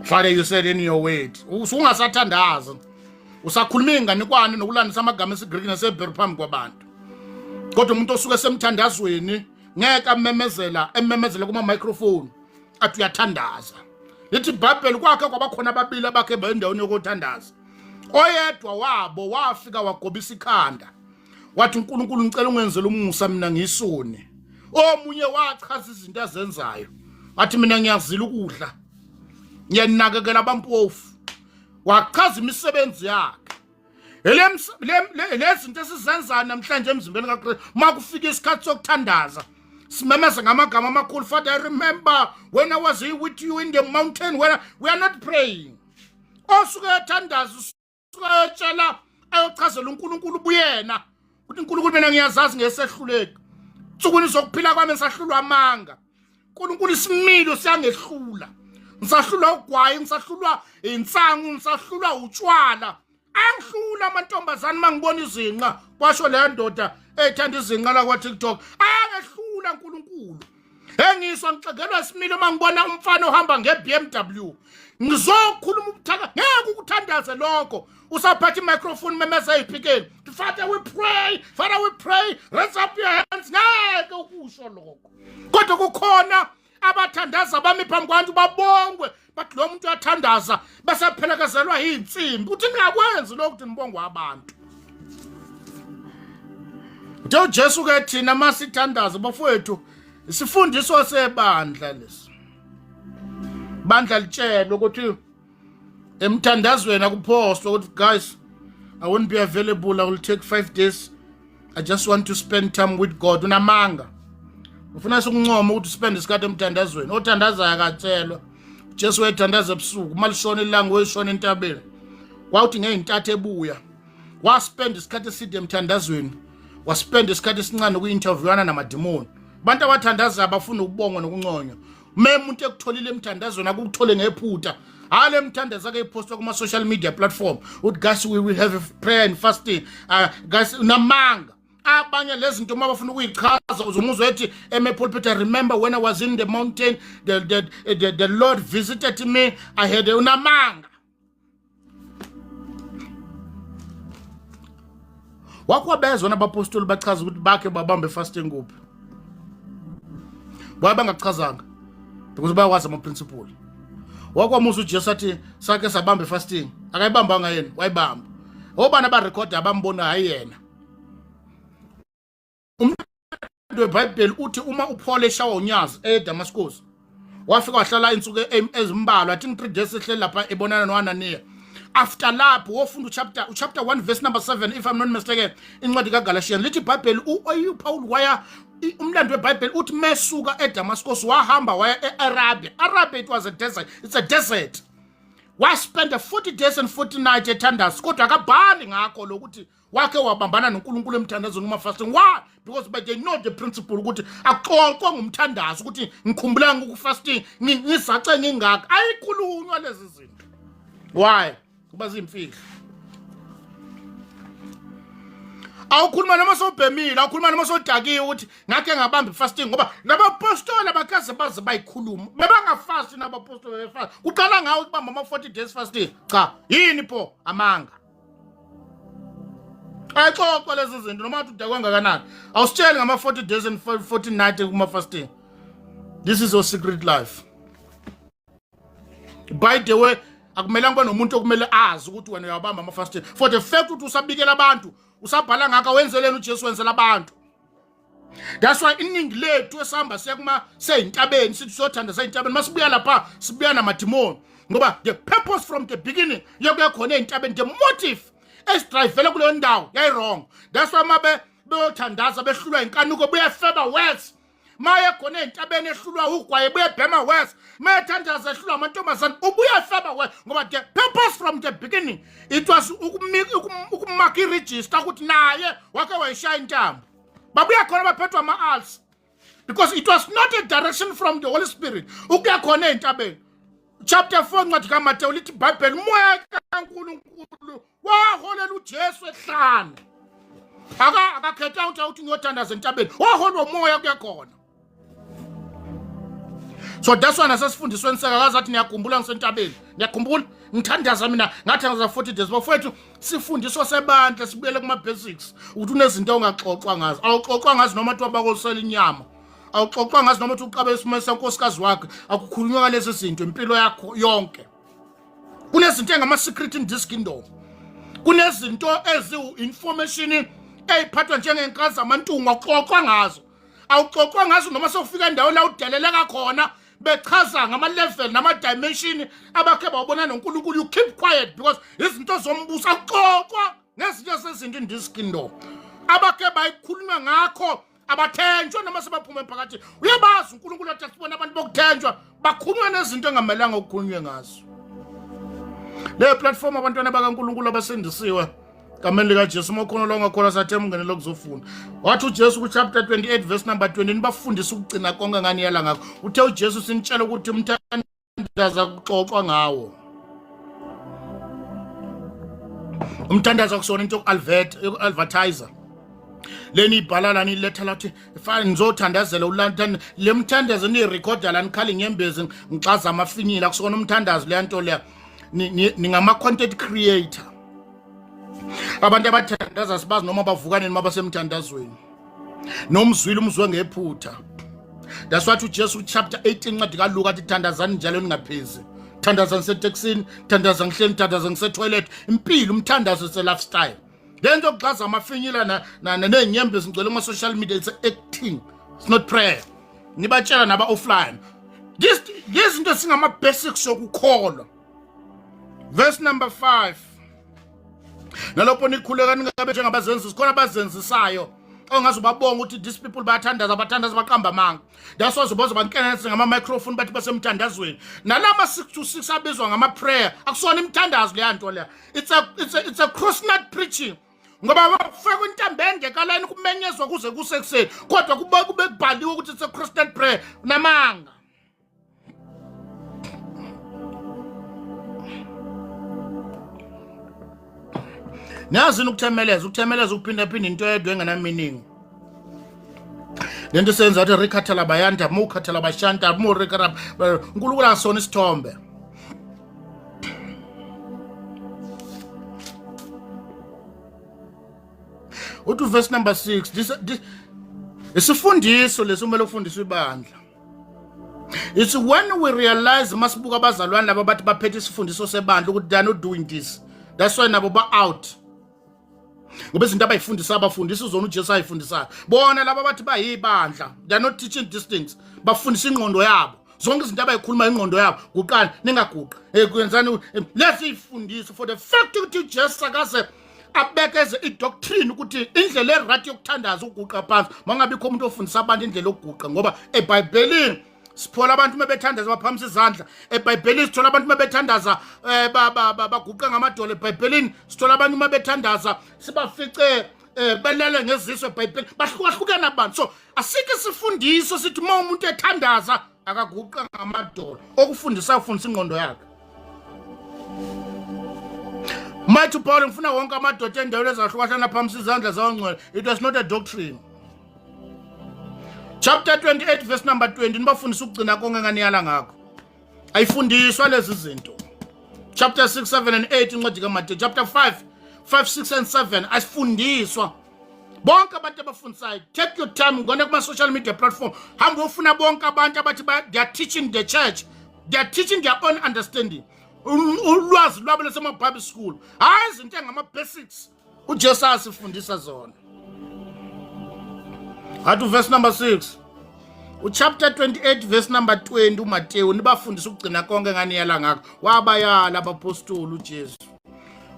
Father, you said in your word usungasathandaza usakhuluma inganikwane nokulandisa amagama esiGreek naseBhebheru phambi kwabantu kodwa umuntu osuke semthandazweni ngeke ememezela kuma microphone athi uyathandaza. Lithi iBhayibheli kwakhe kwabakhona ababili abakhe endaweni yokuthandaza oyedwa wabo wafika wagobisa ikhanda wathi uNkulunkulu ngicela ungenzele umusa mina ngisone. Omunye wachaza izinto azenzayo wathi mina ngiyazila ukudla ngiyanakekela abampofu wachaza imisebenzi yakhe. Lezinto esizenzayo namhlanje emzimbeni kaKristu makufika isikhathi sokuthandaza simemeza ngamagama amakhulu. Father, I remember when I was here with you in the mountain when we are not praying. Osuke ethandaza usuke etshela ayochazela uNkulunkulu buyena uthi uNkulunkulu mina ngiyazazi ngesehluleki nsukwini zokuphila kwami ngisahlulwa amanga. uNkulunkulu isimilo siyangehlula, ngisahlulwa ugwayi, ngisahlulwa insangu, ngisahlulwa utshwala. Angihlula amantombazane mangibona izinqa kwasho le ndoda ethanda izinqa la kwa TikTok. Angihlula uNkulunkulu. Engiswa ngixegelwa isimilo mangibona umfana ohamba ngeBMW. Ngizokhuluma ubuthaka ngeke ukuthandaze lokho usaphatha imicrophone memeza iphikeni. Father we pray, Father we pray, raise up your hands. Ngeke ukusho lokho. Kodwa kukhona abathandaza bami phambi kwabantu babongwe bathi lo muntu uyathandaza bese phelekezelwa yinsimbi. Uthi ngiyakwenza lokho ukuthi nibongwe abantu. Uthe Jesu ke thina masithandaza bafowethu isifundiswa sebandla lesi. Bandla litshelo ukuthi emthandazweni akuphostwa ukuthi guys I won't be available, I will take 5 days. I just want to spend time with God. Unamanga. Ufuna ukuncoma ukuthi spend isikhathi emthandazweni. Othandaza akatshelwa. Jesu wayethandaza ebusuku, malishona ilanga wayishona entabeni. Wawuthi ngeintathe ebuya. Waspend isikhathi eside emthandazweni. Waspend isikhathi esincane ku-interviewana namademoni. Abantu abathandaza abafuna ukubongwa nokunconywa. Umuntu ekutholile emthandazweni akukuthole ngephutha. Ale mthandaza ke ipostwa kuma social media platform. Uthi guys we will have a prayer and fasting. Guys namanga. Abanye lezi zinto mabafuna ukuyichaza uzumuzwe ethi pulpit, I remember when I was in the mountain the Lord visited me. I had unamanga. Wakwabezwa nabapostoli bachaza ukuthi bakhe babambe fasting kuphi. Bangachazanga because bayawazi ama principle. Wakwamusa uJesu athi sake sabambe fasting akayibambanga yena wayibamba. Obana ba record abambona hayi yena. Umuntu weBhayibheli uthi uma uPaul eshawa unyazi eDamascus wafika wahlala insuku ezimbalwa athi 3 days ehleli lapha ebonana noAnaniya. After lapho wofunda chapter 1 verse number 7 if I'm not mistaken incwadi kaGalatians lithi iBhayibheli uPaul waya umlando weBhayibheli uthi mesuka eDamascus wahamba waya eArabia. Arabia it was a desert, it's a desert. Waspend 40 days and 40 nights ethandaza kodwa akabhali ngakho lokuthi wakhe wabambana noNkulunkulu emthandazweni uma fasting. Why? Because they know the principle ukuthi aqoqwa ngumthandazo ukuthi ngikhumbula ngokufasting ngisace ngingaka ayikhulunywa lezi zinto. Why? Kuba zimfihlo. Awukhuluma noma sobhemile, awukhuluma noma sodakiwe ukuthi ngakhe ngabamba fasting ngoba nabapostoli abakaze baze bayikhuluma. Bebangafasti nabapostoli befast. Uqala ngawe ukubamba ama 40 days fasting. Cha, yini pho amanga. Ayixoxe lezi zinto noma uthi udakwa kangakanani. Awusitsheli ngama 40 days and 40 nights kuma fasting. This is your secret life. By the way, akumelanga kuba nomuntu okumele azi ukuthi wena uyabamba ama fasting. For the fact ukuthi usabikela abantu, usabhala ngaka wenzeleni uJesu wenzela abantu. That's why iningi lethu esihamba siyakuma seyintabeni sithi sothandaza eintabeni masibuya lapha sibuya namademoni ngoba the purpose from the beginning yokuya khona eintabeni, the motive esidrivele kuleyo ndawo yayi wrong. That's why mabe beyothandaza behlulwa inkanuko buyefeba west. Maye khona eintabeni ehlulwa ugwaye buyebhema west. Maye thandaza ehlulwa amantombazane ubuyefeba west ngoba the purpose from the beginning it was ukumaka iregister ukuthi naye wake wayishaya intambo. Babuya khona baphethwa ama-alls because it was not a direction from the Holy Spirit. Ukuya khona eintabeni. Chapter 4 ncwadi kaMateyu lithi iBhayibheli moya kaNkulunkulu waholela uJesu ehlane. Akakhetha ukuthi ngiyothandaza entabeni. Waholwa umoya kuya khona. So that's why nasesifundisweni sekakazi athi niyakhumbula ngisentabeni. Niyakhumbula ngithandaza mina ngathandaza 40 days bafowethu sifundiswa sebandla sibuyele kuma basics ukuthi unezinto ongaxoxwa ngazo. Awuxoxwa ngazo noma uthi wabakosela inyama. Awuxoxwa ngazo noma uthi uqabe isimo senkosikazi wakhe akukhulunywa ngalezi zinto impilo yakho yonke. Kunezinto engama secret in this kingdom. Kunezinto ezi information eyiphathwa njengenkazi zamantungu axoxwa ngazo. Awuxoxwa ngazo noma sewufika endaweni la udeleleka khona bechaza ngama-level nama-dimension abakhe bawubona noNkulunkulu. You keep quiet because izinto zombuso axoxwa ngezinto sezinto in this kingdom abakhe bayikhulunywa ngakho abathenjwa noma sebaphume phakathi. Uyabazi uNkulunkulu athi sibona abantu bokuthenjwa bakhulunywa nezinto engamelanga ukukhulunywe ngazo. Le platform abantwana bakaNkulunkulu abasindisiwe kameni likaJesu mokhono lo ngakhona sathemba ungenele ukuzofunda. Wathi uJesu ku chapter 28 verse number 20 nibafundisa ukugcina konke ngani yala ngakho. Uthe uJesu sinitshela ukuthi umthandaza kuxoxwa ngawo. Umthandaza kusona into advertiser. Leni ibhala lani iletha lathi fana nizothandazela ulanthana le mthandazo ni recorder lani khali ngembezi ngixaza amafinyila kusona umthandazo le nto le ningama content creator. Abantu abathandaza sibazi noma bavukane noma basemthandazweni nomzwile umzwe ngephutha. That's what uJesu chapter 18 ncwadi kaLuka athi thandazani njalo ningaphezi. Thandazani seteksini, thandazani ngihleli, thandazani ngisetoilet. Impilo umthandazo se lifestyle. Lento okuxaza amafinyila nenyembezi ngicela kuma social media it's acting. It's not prayer. Nibatshela naba offline. This into singama basics sokukholwa. Verse number 5. Nalopho nikhuleka ningabe njengabazenzisi khona abazenzisayo ongaze babonga ukuthi these people bayathandaza baqamba amanga. That's why uzoboza bankenelisa ngama microphone bathi basemthandazweni. Nalama 6 to 6 abizwa ngama prayer akusona imthandazo le nto le. It's a cross nut preaching. Ngoba bafika intambenge kalani kumenyezwa kuze kusekuseni kodwa kube kubhaliwe ukuthi it's a cross nut prayer namanga. Nazini ukuthemeleza ukuphinda into yedwa engena meaning. Lento senza athi rikhathala bayanda mukhathala bashanta mu rikarab uNkulunkulu asona isithombe. Uthi verse number 6 this isifundiso lesumele ukufundiswa ibandla. It's when we realize masibuka abazalwane laba bathi baphethe isifundiso sebandla ukuthi they are not doing this. That's why nabo ba out. Ngoba izinto abayifundisa abafundisi uzona uJesu ayifundisayo. Bona laba bathi bayibandla. They are not teaching these things. Bafundisa ingqondo yabo. Zonke izinto abayikhuluma ingqondo yabo kuqala ningaguqa. Kwenzani let's ifundisa for the fact ukuthi uJesu akaze abekeze idoctrine ukuthi indlela erathi yokuthandaza uguqa phansi. Mangabikho umuntu ofundisa abantu indlela yokuguqa ngoba eBhayibhelini siphola abantu mebethandaza baphamisa izandla. eBhayibhelini sithola abantu mebethandaza baguqa ngamadolo. eBhayibhelini sithola abantu mebethandaza sibafice belele ngeziso. eBhayibhelini bahlukahlukana abantu. So asike sifundiso sithi uma umuntu ethandaza akaguqa ngamadolo okufundisa ufundisa ingqondo yakhe. Mathu Paul ngifuna wonke amadoda endaweni ezahlukahlana phamisa izandla zawongcwele. It was not a doctrine. Chapter 28 verse number 20 nibafundisa ukugcina konke nganiyala ngakho. Ayifundiswa lezi zinto. Chapter 6, 7 and 8 incwadi kaMateyu. Chapter 5, 6 and 7 asifundiswa. Bonke abantu abafundisayo take your time ngone kuma social media platform. Hamba ufuna bonke abantu abathi they are teaching the church. They are teaching their own understanding. Ulwazi lwabo lesema Bible school. Hayi izinto ngama basics. uJesu asifundisa zona. Atu verse number 6. Chapter 28 verse number 20 uMateyu nibafundisa ukugcina konke nganiyala ngakho. Wabayala abapostoli uJesu.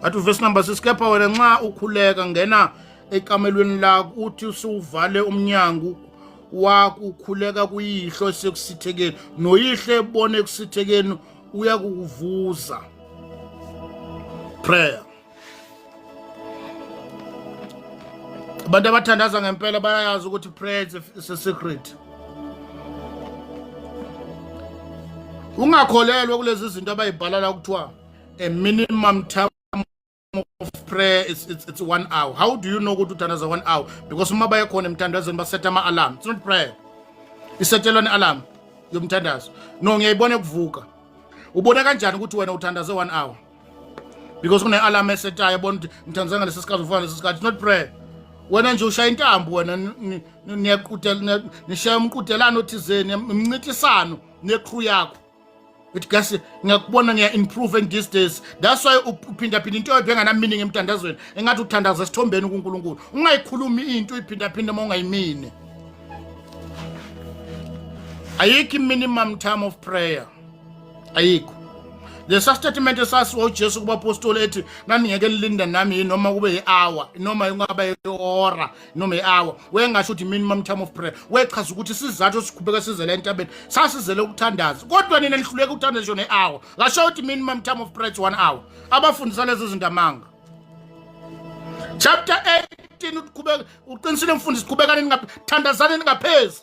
Atu verse number 6 kepha wena nxa ukhuleka ngena ekamelweni lakho uthi usuvale umnyango wakho ukhuleka kuyihlo sekusithekeni noyihle ebone kusithekeni uyakuvuza. Prayer. Abantu abathandaza ngempela bayazi ukuthi prayer is a secret. Ungakholelwe kulezi zinto abayibhalala ukuthiwa a minimum time of prayer it's 1 hour. How do you know ukuthi uthandaza 1 hour? Because uma baye khona emthandazweni basetha ama alarm. It's not prayer. Isethelwa ne alarm yomthandazo. No ngiyayibona kuvuka. Ubona kanjani ukuthi wena uthandaze 1 hour? Because kune alarm esetayo yabona ukuthi mthandaza ngalesi sikhathi ufana lesi sikhathi. It's not prayer. Wena nje ushaya intambo wena niyaqutela nishaya umqudelano othizeni imncintisano necrew yakho. It gas ngiyakubona ngiya-improving these days. That's why uphinda-phinda into ebhengana meaning emthandazweni engathi uthandaza esithombeni kuNkulunkulu. Ungayikhulumi into uyiphinda-phinda uma ungayimini. Ayikho minimum time of prayer. Ayikho. Lesa statement esasiwa uJesu kubapostoli ethi naningeke lilinda nami noma kube i-hour noma ingaba ihora noma i-hour wengasho ukuthi minimum time of prayer wechaza ukuthi sizathu sikhubeka sizele entabeni sasizele ukuthandaza kodwa nina lihluleka ukuthandaza yona i-hour ngasho ukuthi minimum time of prayer is 1 hour abafundisa lezi zinto amanga chapter 18 uqhubeka uqinisile mfundisi qhubekani ningathandazani ningaphezi.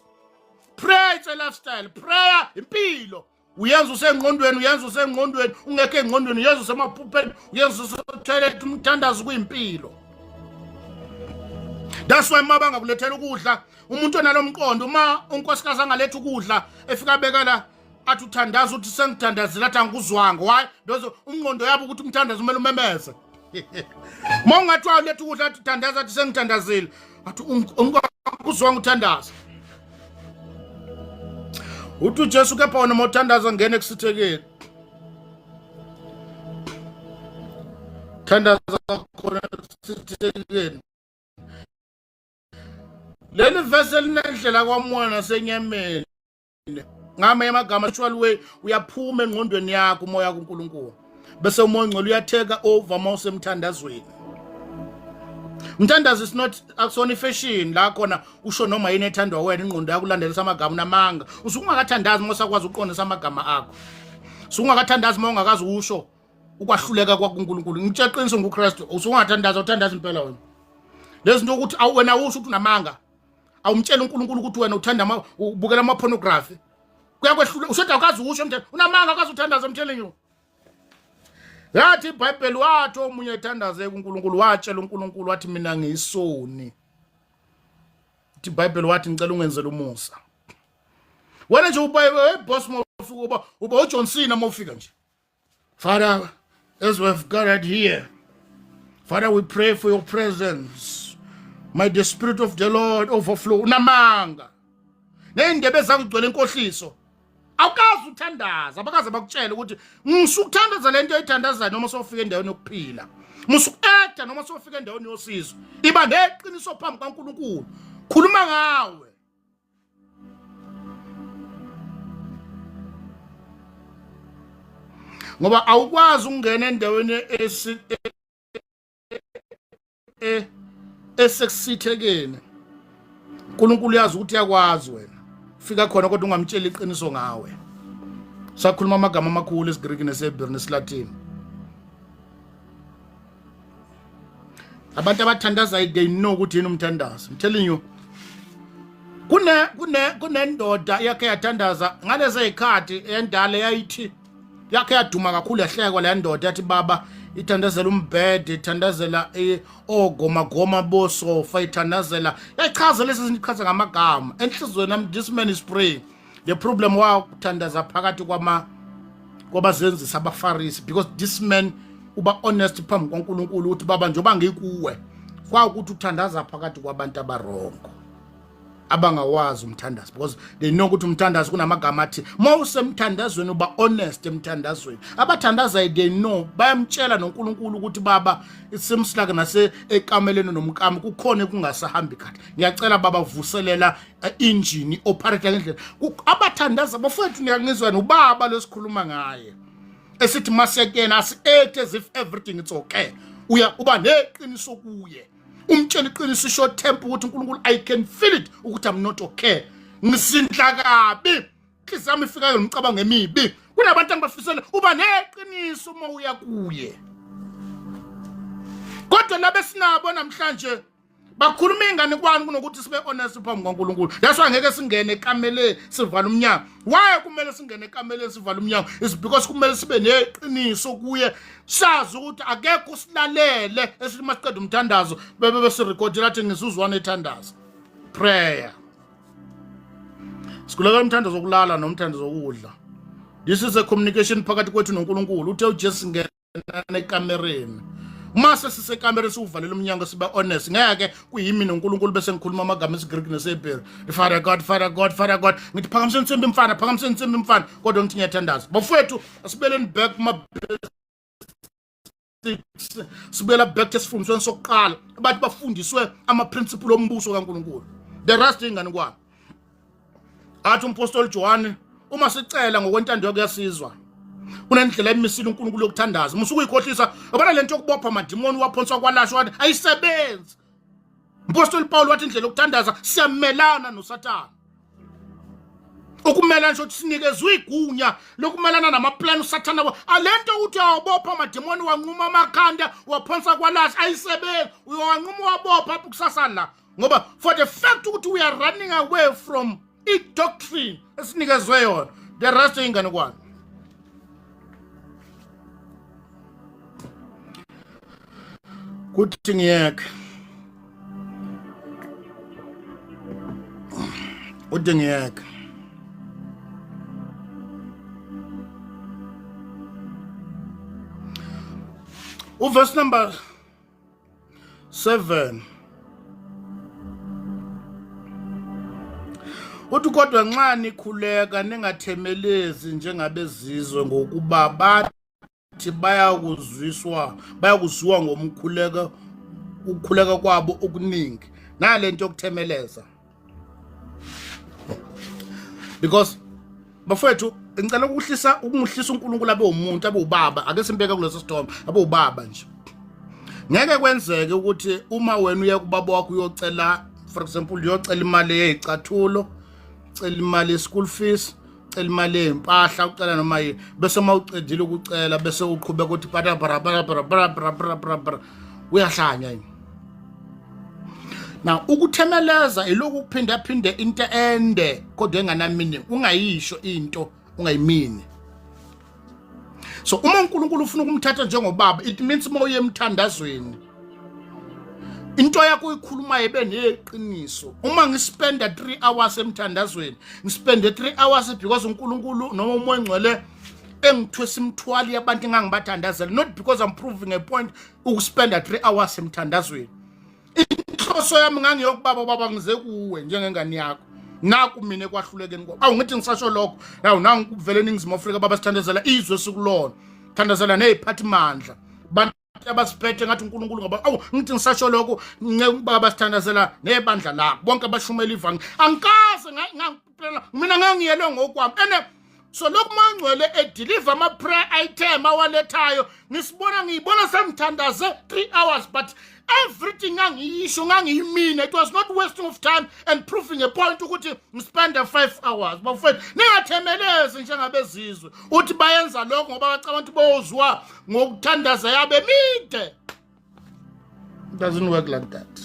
Prayer is a lifestyle. Prayer impilo. Uyenza usengqondweni, uyenza usengqondweni, ungekho engqondweni, uyenza usemaphupheni, uyenza usetoilet umthandazo kuyimpilo. That's why mabanga kulethela ukudla, umuntu onalomqondo uma unkosikazi angaletha ukudla efika bekala athi uthandaza uthi sengithandazela athi angikuzwanga. Why? Because umqondo yabo ukuthi umthandazo kumele umemeze. Mongathi waletha ukudla athi uthandaza athi sengithandazela athi ungikuzwanga uthandaza. Uthi Jesu kepha wona mothandaza ngene kusithekeni. Thandaza khona kusithekeni. Leli verse linendlela kwamoya nasenyameni. Ngama yamagama actual way uyaphuma engqondweni yakho umoya kuNkulunkulu. Bese umoya ngcwele uyatheka over mawuse emthandazweni. Umthandazo is not akusona fashion la khona usho noma yini ethandwa wena ingqondo yakho ulandelisa amagama namanga. Usungakathandazi mosakwazi uqondisa amagama akho. Usungakathandazi uma ungakazi usho ukwahluleka kwaNkulunkulu. Ngitshaqinisa ngoKristu usungathandaza uthandaza impela wena. Lezi nto ukuthi wena usho ukuthi unamanga. Awumtshela uNkulunkulu ukuthi wena uthanda ubukela ama pornography. Kuyakwehlula ushoda ukazi usho mthanda unamanga akazi uthandaza I'm telling you. Yathi iBhayibheli wathi omunye ethandaze kuNkulunkulu watshela uNkulunkulu wathi mina ngiyisoni. Ithi iBhayibheli wathi ngicela ungenzele umusa. Wena nje boss mofika uba uJohn Cena mofika nje. Father, as we have gathered here, Father, we pray for your presence. May the Spirit of the Lord overflow. Unamanga. Nendebe zakho igcwele inkohliso. Awukazi uthandaza abakaze bakutshela ukuthi ngisukuthandaza lento oyithandazayo noma sofika endaweni yokuphila. Musukueda noma sofika endaweni yosizo. Iba neqiniso phambi kaNkulunkulu. Khuluma ngawe. Ngoba awukwazi ukungena endaweni esekusithekene. uNkulunkulu uyazi ukuthi yakwazi wena. Fika khona kodwa ungamtshela iqiniso ngawe. Sakhuluma amagama amakhulu esiGreek neseHebrew nesiLatin. Abantu abathandaza they know ukuthi yini umthandazo. I'm telling you. Kunendoda yakhe yathandaza ngalezi ikhadi endala yayithi yakhe yaduma kakhulu yahlekwa le ndoda yathi baba ithandazela umbhede ithandazela ogoma bosofa ithandazela yachaza lezi zinto ichaza ngamagama enhlizweni nami this man is praying. The problem wa kuthandaza phakathi kwabazenzisi abafarisi because this man uba honest phambi kwaNkulunkulu ukuthi baba njoba ngikuwe kwa ukuthi uthandaza phakathi kwabantu abarongo abangawazi umthandazo because they know ukuthi umthandazo kunamagama athi mawusemthandazweni uba honest emthandazweni abathandaza they know bayamtshela noNkulunkulu ukuthi baba isimslaka nase ekameleni nomkami kukhona kungasahambi kahle ngiyacela baba vuselela engine operate ngendlela abathandaza bafethu ngiyangizwa ubaba lesikhuluma ngaye esithi masekena asi-act as if everything is okay uba neqiniso kuye umtshela iqiniso short temper ukuthi uNkulunkulu I can feel it ukuthi I'm not okay ngisindla kabi kizami ifika ngicabanga emibi kunabantu angibafisela uba neqiniso uma uya kuye kodwa labe sinabo namhlanje bakhuluma ingane kwani kunokuthi sibe honest phambi kwaNkulunkulu. That's why ngeke singene ekamele sivala umnyango. Why kumele singene ekamele sivala umnyango? Is because kumele sibe neqiniso kuye sazi ukuthi akekho usilalele esima siqeda umthandazo bebe sirecord lathi ngisuzwana ethandaza. Prayer. Sikuleka umthandazo wokulala nomthandazo wokudla. This is a communication phakathi kwethu noNkulunkulu. Uthe uJesu ngena ekamereni mase sisekamera siuvalela umnyango siba honest ngeke kuyimi noNkulunkulu bese ngikhuluma amagama esiGreek neseHebrew Father God Father God Father God ngithi phakamiseni insimbi mfana phakamiseni insimbi mfana kodwa ngithi ngiyathandaza bafowethu asibeleni back sibela back tesifundisweni sokuqala abathi bafundiswe ama-principle ombuso kaNkulunkulu the rest ingane kwabo athi umpostoli John uma sicela ngokwentando yakuyasizwa kunendlela emisile uNkulunkulu yokuthandaza musuku uyikhohlisa abana lento yokubopha amadimoni waphonswa kwalashwa wathi ayisebenzi umpostoli Paul wathi indlela yokuthandaza siyamelana noSathane ukumelana nje sinikezwe igunya lokumelana namaplan uSathane alento uthi awubopha amadimoni wanquma amakhanda waphonsa kwalashwa ayisebenzi uyowanquma wabopha kusasa la ngoba for the fact ukuthi we are running away from doctrine esinikezwe yona the rest ingane kwani kuthi ngiyeke udingiyeke uverse number 7 uthi kodwa nxa nikhuleka ningathemelezi njengabezizwe ngokuba bathi bayakuzwiwa ngomkhuleko ukukhuleka kwabo okuningi nalento yokuthemeleza because bafowethu ngicela ukuhlisa uNkulunkulu abe umuntu abe ubaba ake simbeka kuleso sithombe abe ubaba nje ngeke kwenzeke ukuthi uma wena uya kubaba wakho uyocela for example uyocela imali yezicathulo ucela imali ye-school fees ucela imali yempahla ucela noma yini bese mawucedile ukucela bese uqhubeka ukuthi para uyahlanya yini now ukuthemeleza iloku kuphinda into ende kodwa enganamini ungayisho into ungayimini so uma uNkulunkulu ufuna ukumthatha njengobaba it means moye emthandazweni into yakho uyikhuluma ibe neqiniso uma ngispenda 3 hours emthandazweni ngispende 3 hours because uNkulunkulu noma umoya engcwele engithwesa imthwali yabantu engangibathandazela not because I'm proving a point ukuspenda 3 hours emthandazweni inhloso yami ngangiyokubaba baba ngize kuwe njengengane yakho naku mina ekwahlulekeni kwabo awungithi ngisasho lokho nawu nangikuvele eNingizimu Afrika baba sithandazela izwe sikulona thandazela neziphathi mandla bantu abasiphethe ngathi uNkulunkulu ngaba ngithi ngisasho lokho baba sithandazela nebandla la bonke abashumela ivangeli angikaze mina ngangiyelwe ngokwami ene so lokhu mangcwele edeliver ama prayer item awalethayo ngiyibona semthandaze 3 hours but everything ngangiyisho ngangiyimina it was not wasting of time and proving a point ukuthi ngispend 5 hours bafethu ningathemelezi njengabezizwe uthi bayenza lokho ngoba bacabanga ukuthi bozwa ngokuthandaza yabe mide it doesn't work like that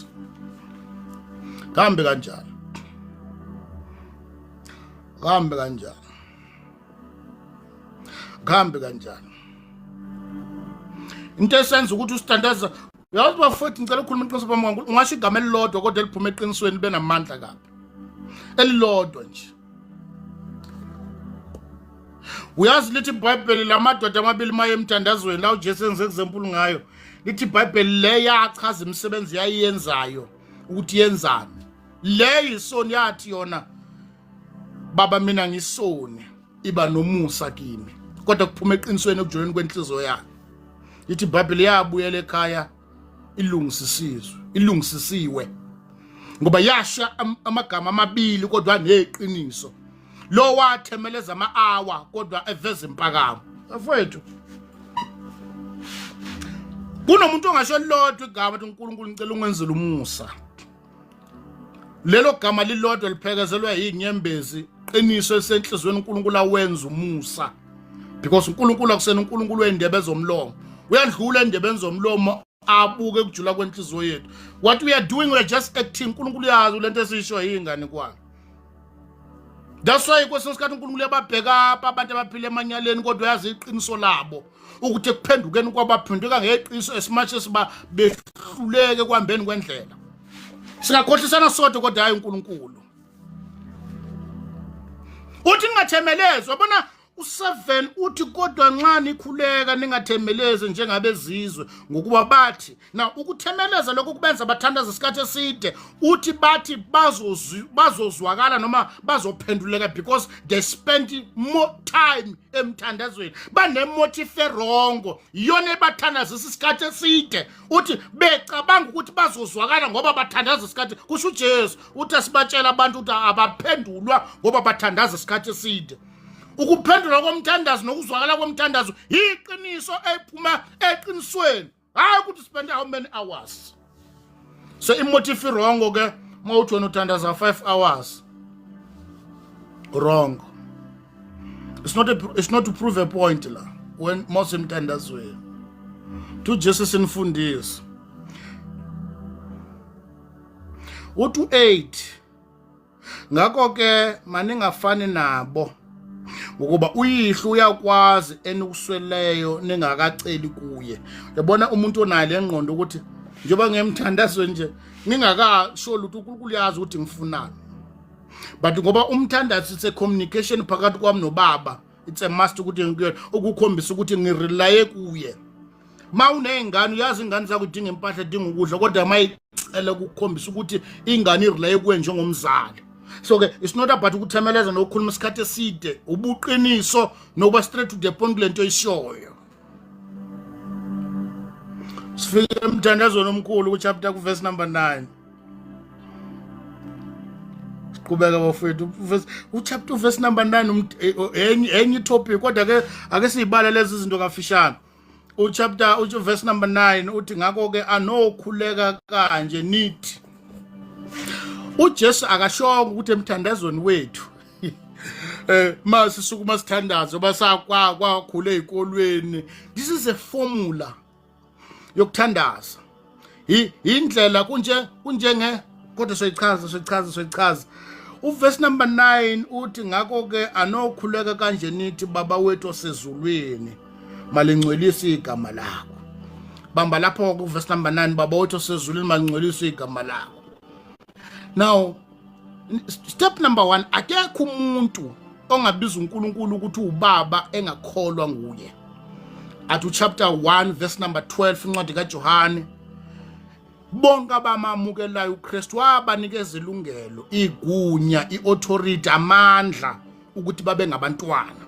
kambe kanjalo into esenza ukuthi usithandaza uyazi bafethu ngicela ukukhuluma iqiniso bami ungasho igama elilodwa kodwa liphuma eqinisweni benamandla kabi elilodwa nje uyazi lithi iBhayibheli lamadoda amabili maye emthandazweni la uJesu enze example ngayo lithi iBhayibheli le yachaza imisebenzi yayiyenzayo ukuthi yenzani le yisoni yathi yona baba mina ngisoni iba nomusa kimi kodwa kuphuma eqinisweni ekujuleni kwenhliziyo yakhe lithi iBhayibheli yabuyela ekhaya ilungisisiwe ngoba yasha amagama amabili kodwa neqiniso lo wathemeleza ama-hour kodwa eveza impakamo afowethu kunomuntu ongasho lodwa igama ukuthi uNkulunkulu ngicela ungenzele umusa lelo gama lilodwa liphekezelwe yinyembezi qiniso esenhlizweni uNkulunkulu awenza umusa because uNkulunkulu akusena uNkulunkulu wendebe zomlomo uyadlula endebeni zomlomo abuke kujula kwenhliziyo yethu what we are doing we are just acting uNkulunkulu yazi lento esisho yingane kwani that's why kwesinye isikhathi uNkulunkulu yababheka abantu abaphila emanyaleni kodwa yazi iqiniso labo ukuthi ekuphendukeni kwabaphenduka ngeqiniso as much as behluleke kwambeni kwendlela singakhohlisana sodwa kodwa hayi uNkulunkulu uthi ningathemelezwa bona u7 uthi kodwa nxa nikhuleka ningathemelezi njengabezizwe ngokuba bathi na ukuthemeleza lokho kubenza bathandaza isikhathi eside uthi bathi bazozwakala noma bazophenduleka because they spend more time emthandazweni banemotive rongo yiyona ebathandazisa isikhathi eside uthi becabanga ukuthi bazozwakala ngoba bathandaza isikhathi kusho uJesu uthi asibatshela abantu ukuthi abaphendulwa ngoba bathandaza isikhathi eside ukuphendula komthandazo nokuzwakala komthandazo yiqiniso ephuma eqinisweni hayi ukuthi spend how many hours so imotive wrong ke mawuthi wena uthandaza 5 hours wrong it's not to prove a point la when most emthandazweni to Jesus infundisa uthi 8 ngakho ke maningafani nabo ngokuba uyihlo uyakwazi enikusweleyo ningakaceli kuye yabona umuntu onayo lengqondo ukuthi njoba ngemthandazo nje ningakasho lutho uNkulunkulu yazi ukuthi ngifunani but ngoba umthandazo it's a communication phakathi kwami nobaba it's a must ukuthi ukukhombisa ukuthi ngirelaye kuye mawunengane uyazi ingane zakho udinga impahla udinga ukudla kodwa mayicela ukukhombisa ukuthi ingane irelaye kuwe njengomzali so ke it's not about ukuthemeleza nokukhuluma isikhathi eside ubuqiniso nokuba straight to the point lento ishoyo sifike emthandazweni omkhulu ku chapter ku verse number 9 siqhubeka bafethu u chapter verse number 9 enye topic kodwa ke ake siyibala lezi izinto kafishana u chapter verse number 9 uthi ngakho ke anokhuleka kanje nithi uJesu akashonga ukuthi emthandazweni wethu masisukuma sithandazo basakwa kwakhule ezikolweni this is a formula yokuthandaza indlela kunjenge kodwa soyichaza uverse number 9 uthi ngakho ke anokhuleka kanje nithi baba wethu osezulwini malingcwelisa igama lakho bamba lapho ku verse number 9 baba wethu osezulwini malingcwelisa igama lakho. Now step number 1 akekho umuntu ongabiza uNkulunkulu ukuthi ubaba engakholwa nguye. At chapter 1 verse number 12 incwadi kaJohane bonke abamamukelayo uKristu wabanikeza ilungelo igunya iauthority amandla ukuthi babe ngabantwana.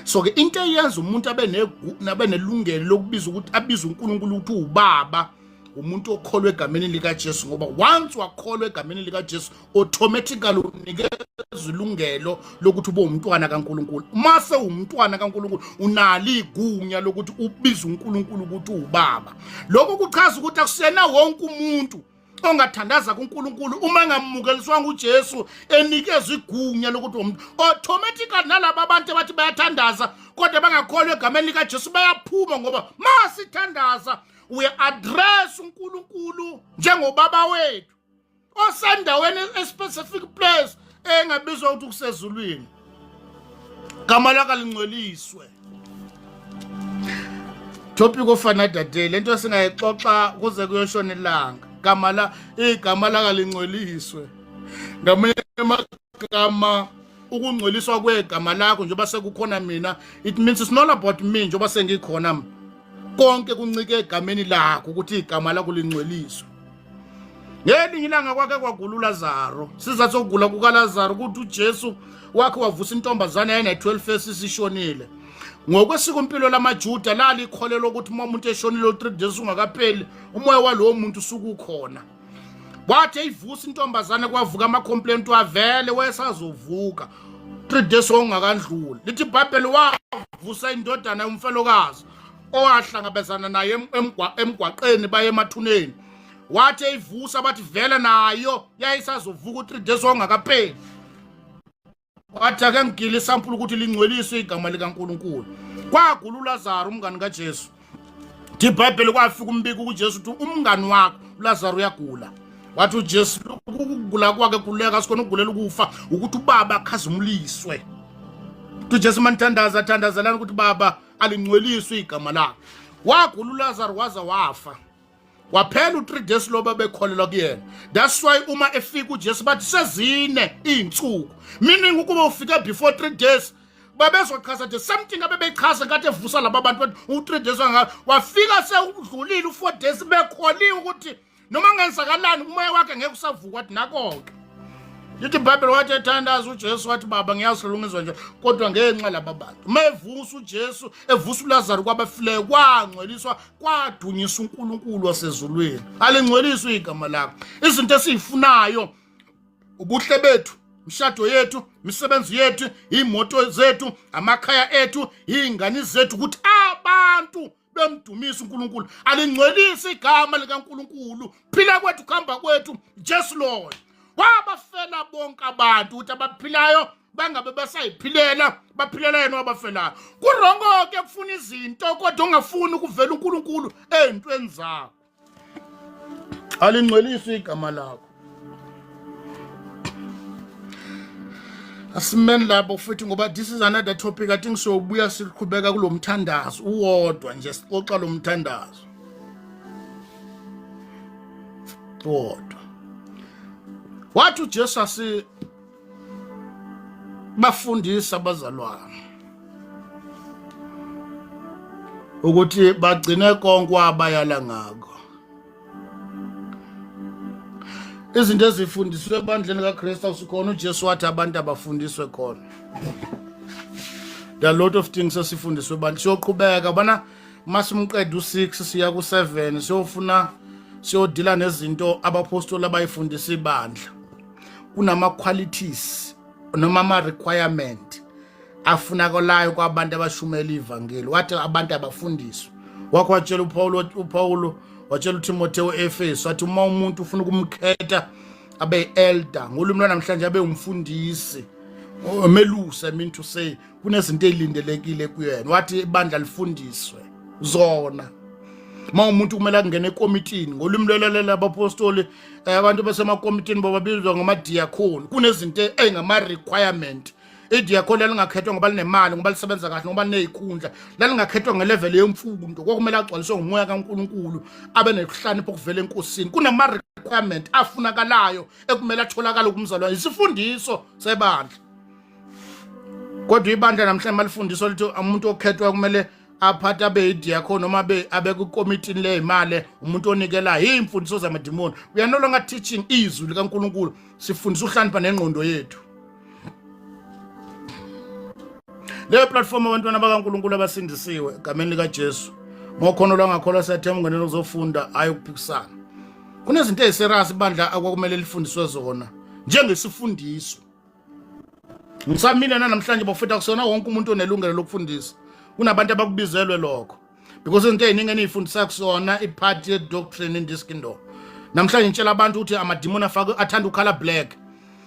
So ke into eyenza umuntu abe nelungelo lokubiza ukuthi abiza uNkulunkulu ukuthi ubaba umuntu okholwe egameni lika Jesu ngoba once wakholwa egameni lika Jesu automatically unikeza ilungelo lokuthi ube umntwana kaNkulunkulu. Mase umntwana kaNkulunkulu unali igunya lokuthi ubize uNkulunkulu ukuthi ubaba. Lokho kuchaza ukuthi akusena wonke umuntu ongathandaza kuNkulunkulu uma engamukeliswanga uJesu enikeza igunya lokuthi umuntu automatically nalabo abantu bathi bayathandaza kodwa bangakholwa egameni lika Jesu bayaphuma ngoba masithandaza we address uNkulunkulu njengobaba wethu osendaweni specific place engabizwa ukuthi kusezulwini gama lakhe lingcweliswe. Topic of another day lento singayixoxa kuze kuyoshona ilanga igama lakhe lingcweliswe ngamanye amagama ukungcweliswa kwegama lakho njengoba sekukhona mina it means it's not about me njengoba sengikhona konke kuncike egameni lakho ukuthi igama lakho lingcweliswe. Ngelinye ilanga kwake kwagula uLazaro sizathu sokugula kukaLazaro ukuthi uJesu wakhe wavusa intombazana yayine 12 years isishonile. Ngokwesiko impilo lamaJuda lali ikholelo ukuthi uma umuntu eshonile 3 days ungakapheli umoya walowo muntu sukukhona. Wathi ivusa intombazana kwavuka ama complaint wavele wesazovuka 3 days ongakandluli. Lithi iBhayibheli wavusa indodana yomfelokazi owahlangabezana naye emgwaqeni baye emathuneni. Wathi ivusa bathi vele nayo yayisazovuka 3 days ongakapheli. Wathi ake ngigile isampulu ukuthi lingcweliswe igama likaNkulunkulu. Kwagula uLazaro umngani kaJesu. iBhayibheli kwafika umbiko kuJesu ukuthi umngani wakho uLazaro uyagula. Wathi uJesu ukugula kwakhe kuleka sikona ukugulela ukufa ukuthi ubaba akhazumuliswe. uJesu manthandaza thandazelana ukuthi baba alingcweliswe igama lakhe. Wagula uLazaro waza wafa. Waphela u3 days loba bekholelwa kuyena. That's why uma efika uJesu bathi sezine izinsuku. Meaning ukuba ufika before 3 days babezochaza the same thing abebechaza kade evusa laba bantu bathi u3 days wafika sewudlulile u4 days bekholiwe ukuthi noma ngenzakalani umoya wakhe ngeke usavuka wathi nakonke. Lithi iBhayibheli wathi ethandaza uJesu wathi baba ngiyasilungizwa nje kodwa ngenxa laba bantu. Mevusa uJesu evusa uLazaro kwabafileyo kwangcweliswa kwadunyiswa uNkulunkulu wasezulwini. Alingcweliswe igama lakho. Izinto esizifunayo ubuhle bethu, imshado yethu, imisebenzi yethu, imoto zethu, amakhaya ethu, izingane zethu ukuthi abantu bemdumisa uNkulunkulu. Alingcwelise igama likaNkulunkulu. Phila kwethu khamba kwethu Jesu Lord. Wabafela bonke abantu ukuthi abaphilayo bangabe basayiphilela baphilela yena wabafelayo. Kurongo ke kufuna izinto kodwa ungafuni ukuvela uNkulunkulu ezintweni zakho. Alingcwelise igama lakho. Asimeni lapho futhi ngoba this is another topic I think sobuya siqhubeka kulomthandazo uwodwa nje sixoxa lo mthandazo. Uwodwa. Wathi uJesu asi bafundisa abazalwane ukuthi bagcine konke abayala ngako. Izinto ezifundiswe ebandleni kaKristu sikhona uJesu wathi abantu abafundiswe khona. There are a lot of things esifundiswe ebandleni. Siyoqhubeka bana masimqeda u6 siya ku7 siyofuna siyodila nezinto abapostoli abayifundisa ibandla. Kunama qualities noma ama requirement afunakalayo kwabantu abashumela ivangeli. Wathi abantu abafundiswe. Wakho watshela uPaulo watshela uTimotheo eEfeso wathi uma umuntu ufuna ukumkhetha abe elder ngolumi namhlanje abe umfundisi omelusa I mean to say kunezinto ezilindelekile kuyena. Wathi ibandla lifundiswe zona. Ma umuntu kumele angene ekomitini ngolumi lwelalela abapostoli abantu basemakomitini babizwa ngama-diakoni. Kunezinto ezingama requirement. Idiakoni lalingakhethwa ngoba linemali ngoba lisebenza kahle ngoba linezikhundla. Lalingakhethwa ngelevel yemfundo kwakumele agcwaliswe ngumoya kaNkulunkulu abe nekuhlonipha okuvela enkosini. Kunama requirement afunakalayo ekumele atholakala kumzalwane. Isifundiso sebandla. Kodwa ibandla namhlanje malifundiswa lithi umuntu okhethwa kumele aphatha abe idiakoni noma abe kukomitini lezimali umuntu onikela imfundiso zamadimoni. We are no longer teaching izwi likaNkulunkulu. Sifundisa uhlonipha nengqondo yethu. Le platform abantwana bakaNkulunkulu abasindisiwe egameni likaJesu. Ngokhono lwangakholwa sathemba ungenele uzofunda ayi ukuphikisana. Kunezinto eziserious ibandla akwakumele lifundiswe zona njengesifundiso. Ngisamile namhlanje bafunda kusona wonke umuntu onelungelo lokufundisa. Kunabantu abakubizelwe lokho. Because into eziningi enifundisa kusona ipart ye doctrine in this kingdom. Namhlanje ngitshela abantu ukuthi amadimoni afake athanda ukhala black.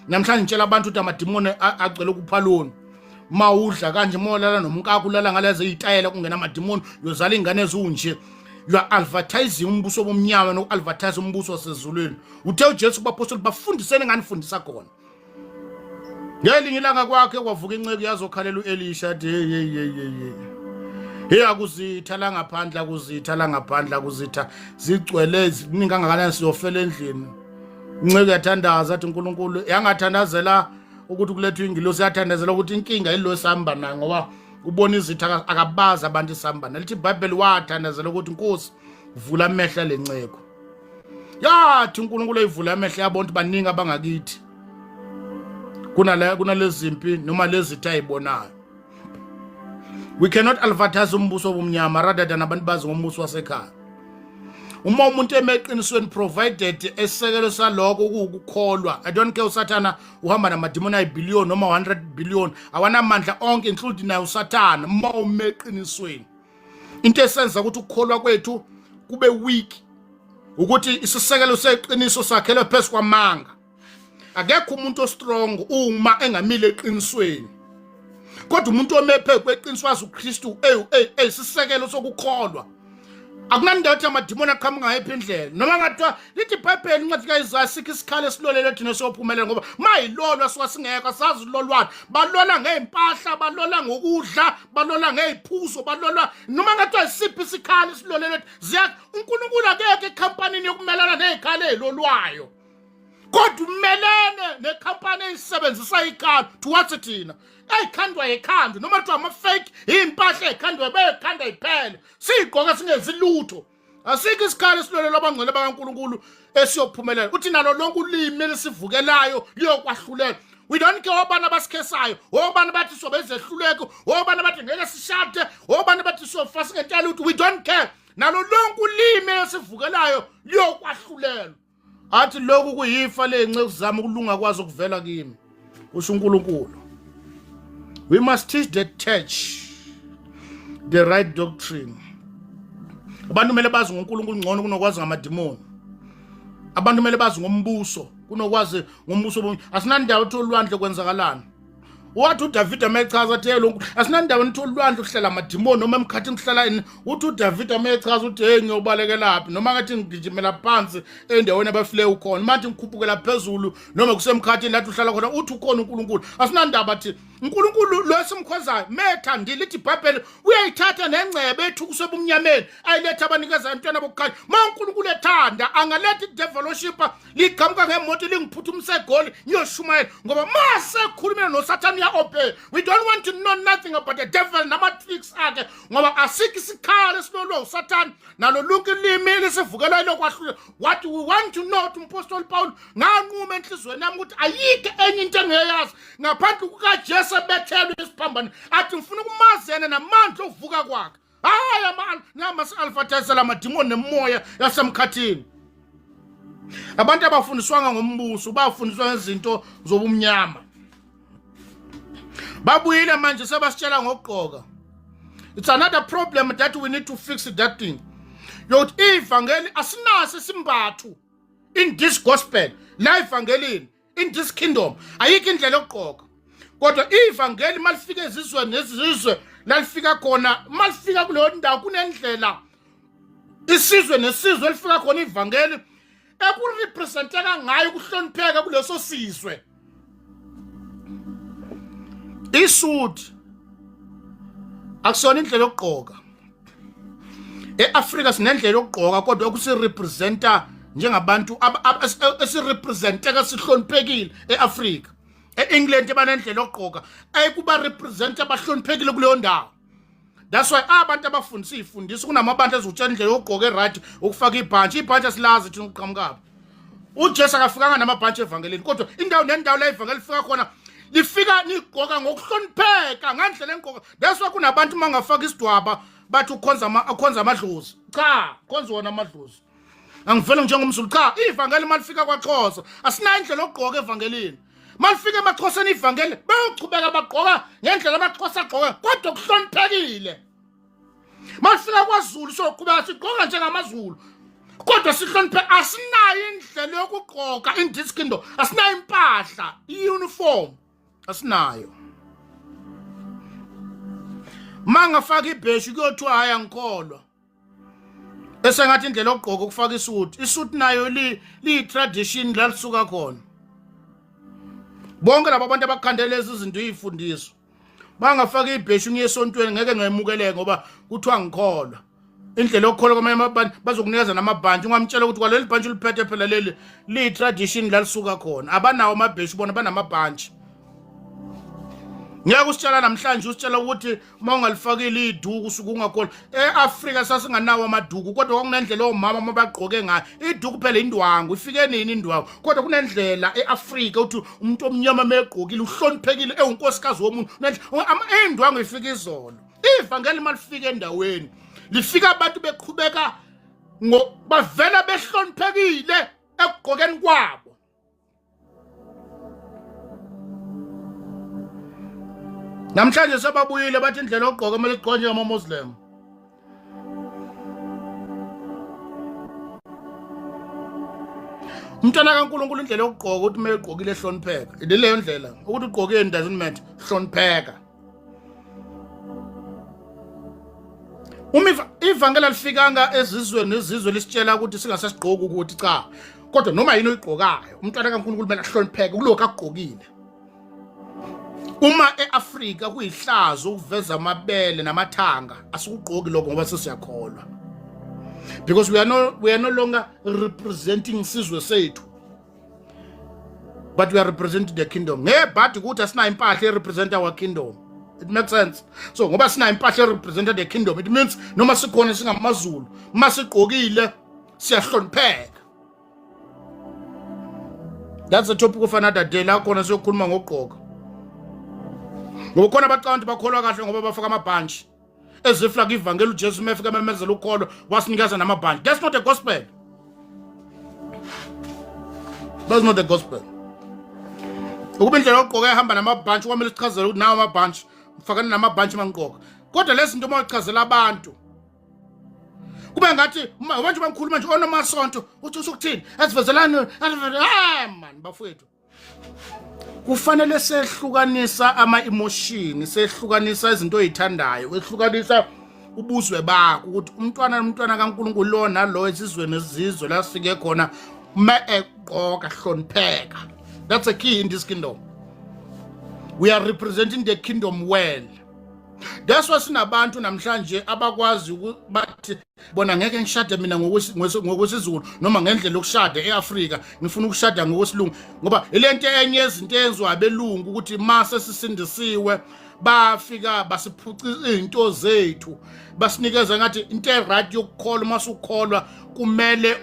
Namhlanje ngitshela abantu ukuthi amadimoni agcwele ukuphalona. Mawudla kanje molala nomkakho ulala ngalezi izitayela kungena amadimoni yozala ingane ezunje. You are advertising umbuso bomnyama no advertise umbuso wasezulwini. Uthe uJesu kubapostoli bafundisene nganifundisa khona. Ngelinye ilanga kwakhe kwavuka inceke yazokhalela uElisha athi hey akuzitha la ngaphandle akuzitha la ngaphandle akuzitha zigcwele ziningi kangakanani siyofela endlini. Inceke yathandaza athi uNkulunkulu yangathandazela ukuthi kulethwe ingilosi yathandazela ukuthi inkinga ilo sihamba nayo ngoba ubona izitha akabaza abantu isihamba. Lithi iBhayibheli wathandazela ukuthi Nkosi vula amehla lenceko. Yathi uNkulunkulu eyivula amehla yabonke baningi abangakithi. Kunalezi zimpi noma lezi zitha ibonayo. We cannot advertise umbuso bomnyama rather than abantu bazi ngombuso wasekhaya. Uma umuntu emeqinisweni provided esekelo saloko ukukholwa. I don't care uSathana uhamba namadimoni ayibillion noma 100 billion awanamandla onke including nayo uSathana uma umeqinisweni. Into esenza ukuthi ukukholwa kwethu kube weak ukuthi isisekelo seqiniso sakhelwe phezu kwamanga. Akekho umuntu ostrong uma engamile eqinisweni. Kodwa umuntu omephe kweqiniso wazi uKristu sisekelo sokukholwa. Akunandawo ukuthi amadimoni aqhamuka ngayiphi indlela. Noma ngathiwa lithi iBhayibheli incwadi kaIsaya sikho isikhalo esilolele thina siyophumelela ngoba mayilolwa siwa singekho sazi ulolwana. Balola ngeimpahla, balola ngokudla, balola ngeiphuzo, balola noma ngathiwa isiphi isikhalo esilolele uNkulunkulu akekho ekhampanini yokumelana nezikhalo ezilolwayo. Kodwa umelene nekhampani eyisebenzisa ikhalo towards thina. ey'khandwa yikhanda noma kuthiwa ama-fake iy'mpahla ey'khandwa beyikhanda yiphele siy'gqoke singenzi lutho. Asikho isikhali esilwelelwa abangcwele bakaNkulunkulu esiyophumelela. Uthi nalo lonke ulimi elisivukelayo liyokwahlulela. We don't care obana basikhesayo, obana bathi sobe izehluleko, obana bathi ngeke sishade, obana bathi sofa singetshela ukuthi we don't care. Nalo lonke ulimi elisivukelayo liyokwahlulela. Athi lokhu kuyifa lenceke zami ukulunga kwazo ukuvela kimi. Usho uNkulunkulu. We must teach the church the right doctrine. Abantu kumele bazi ngoNkulunkulu ngcono kunokwazi ngamadimoni. Abantu kumele bazi ngombuso kunokwazi ngombuso. Asinandawo uthi ulwandle kwenzakalana. Wathi uDavid amechaza athi lo asinandawo nithi ulwandle uhlela amadimoni noma emkhathini kuhlala ini. Uthi uDavid amechaza uthi hey ngiyobalekela laphi noma ngathi ngigijimela phansi endaweni abafile ukhona manje ngikhuphukela phezulu noma kusemkhathini lathi uhlala khona uthi ukhona uNkulunkulu. Asinandaba athi uNkulunkulu lo esimkhwezayo methandile lithi iBhayibheli uyayithatha nengcebe ethukuse ebumnyameni ayiletha abanikeza abantwana bokukhanya. Ma uNkulunkulu ethanda angalethi devil worshipper liqhamuka ngemoto lingiphuthumisa egoli ngiyoshumayela ngoba mase khulumela noSathane ya-obey. We don't want to know nothing about the devil nama-tricks akhe ngoba asikho isikhali esilolwa uSathane nalo lonke ilimi elisivukelayo lokwahlula. What we want to know to uMpostoli Paul nganqume enhlizweni yami ukuthi ayikho enye into engiyazi ngaphandle kukaJesu bethelwe isiphambano athi ngifuna ukumazena namandla okuvuka kwakhe. Hayi nama-alphatisela amadimoni nemoya yasemkhathini. Abantu abafundiswanga ngombuso bafundiswa ngezinto zobumnyama. Babuyile manje sebasitshela ngokugqoka. It's another problem that we need to fix that thing. Yokuthi ivangeli asinaso isimbatho in this gospel, la evangelini, in this kingdom. Ayikho indlela yokugqoka. Kodwa ivangeli malifika ezizweni nezizwe lalifika khona malifika kuleyo ndawo kunendlela isizwe nesizwe elifika khona ivangeli ekurepresenteka ngayo kuhlonipheka kuleso sizwe. Isuthi akusona indlela yokugqoka. EAfrika sinendlela yokugqoka kodwa okusirepresenta njengabantu esirepresenteka sihloniphekile eAfrika. EEngland banendlela yokugqoka ayikuba represent abahloniphekile kuleyo ndawo. That's why abantu abafundisa ifundiso kunamabantu ezutshela indlela yokugqoka eright ukufaka ibhantshi asilazi thina uqhamukayo. uJesu akafikanga namabhantshi evangelini kodwa indawo nendawo la ivangeli lifika khona lifika nigqoka ngokuhlonipheka ngandlela engqoka. That's why kunabantu mangafaka isidwaba bathi ukhonza amadlozi. Cha, khonza wona amadlozi. Angivele njengomZulu cha, ivangeli malifika kwaXhosa asinayo indlela yokugqoka evangelini. Malifika emaXhoseni ivangeli bayochubeka bagqoka ngendlela amaXhosa agqoka kodwa kuhloniphekile. Malifika kwaZulu soqhubeka sigqoka njengamaZulu kodwa sihloniphe. Asinayo indlela yokugqoka in this kingdom. Asinayo impahla i-uniform asinayo. Mangafaka ibheshu kuyothiwa hayi angikholwa. Esengathi indlela yokugqoka ukufaka isuit nayo li-tradition la lisuka khona. Bonke labo bantu abakhandela lezi zinto izifundiso bangafaka ibheshu ngiyesontweni ngeke ngayimukeleke ngoba kuthiwa ngikholwa. Indlela yokukholwa kwamanye abantu bazokunikeza namabhantshi ungamtshela ukuthi kwaleli bhantshi uliphethe phela leli li-tradition la lisuka khona. Abanawo amabheshu bona banamabhantshi. Ngiyake usitshela namhlanje usitshela ukuthi mawungalifakile iduku usuke ungakholwa. EAfrika sasinganawo amaduku kodwa kwakunendlela omama mabagqoke ngayo. Iduku phela indwangu ifike nini indwangu kodwa kunendlela eAfrika uthi umuntu omnyama megqokile uhloniphekile unkosikazi womuntu. Indwangu ifika izolo. Ivangeli malifika endaweni lifika abantu beqhubeka bavela behloniphekile ekugqokeni kwabo. Namhlanje sebabuyile bathi indlela yokugqoka kumele igqokwe njengama-Muslim. Umntwana kaNkulunkulu indlela yokugqoka ukuthi kumele igqokile ehlonipheka. Ileyo ndlela ukuthi ugqokeni doesn't matter hlonipheka. Ivangeli alifikanga ezizweni nezizwe lisitshela ukuthi singasasigqoki ukuthi cha. Kodwa noma yini oyigqokayo umntwana kaNkulunkulu kumele ahlonipheke kulokho akugqokile. Uma eAfrika kuyihlazo ukuveza amabele namathanga asikugqoki lokho ngoba sesiyakholwa. Because we are no longer representing isizwe sethu. but we are representing the kingdom. But ukuthi asina impahla represent our kingdom. It makes sense. So ngoba sina impahla represent the kingdom, it means noma sikhona singamazulu, masigqokile siyahlonipheka. That's the topic of another day la khona siyokhuluma ngogqoka. Ngoba khona abaqanti bakholwa kahle ngoba bafaka amabhanji. Ezifla ivangeli uJesu mefika memezela ukholo wasinikeza namabhanji. That's not the gospel. That's not the gospel. Ukuba indlela yogqoka ehamba namabhanji kwamele sichazele ukuthi nawo amabhanji mfakana namabhanji mangqoka. Kodwa lezi zinto mawuchazela abantu kube ngathi manje bangikhuluma nje onomasonto uthi usukuthini asivezelani man bafowethu. Kufanele sehlukanisa ama-emotion, sehlukanisa izinto oyithandayo, wehlukanisa ubuzwe bakho ukuthi umntwana kaNkulunkulu lo nalo esizweni esizwe la sifike khona egqoka hlonipheka. That's a key in this kingdom. We are representing the kingdom well. That's why sinabantu namhlanje abakwazi bathi bona ngeke ngishade mina ngokwesizulu noma ngendlela yokushada eAfrika ngifuna ukushada ngokwesilungu ngoba ilento enye izinto ezwa abelungu ukuthi mase sisindisiwe bafika basiphuca izinto zethu basinikeza ngathi into right yokukholwa masukholwa kumele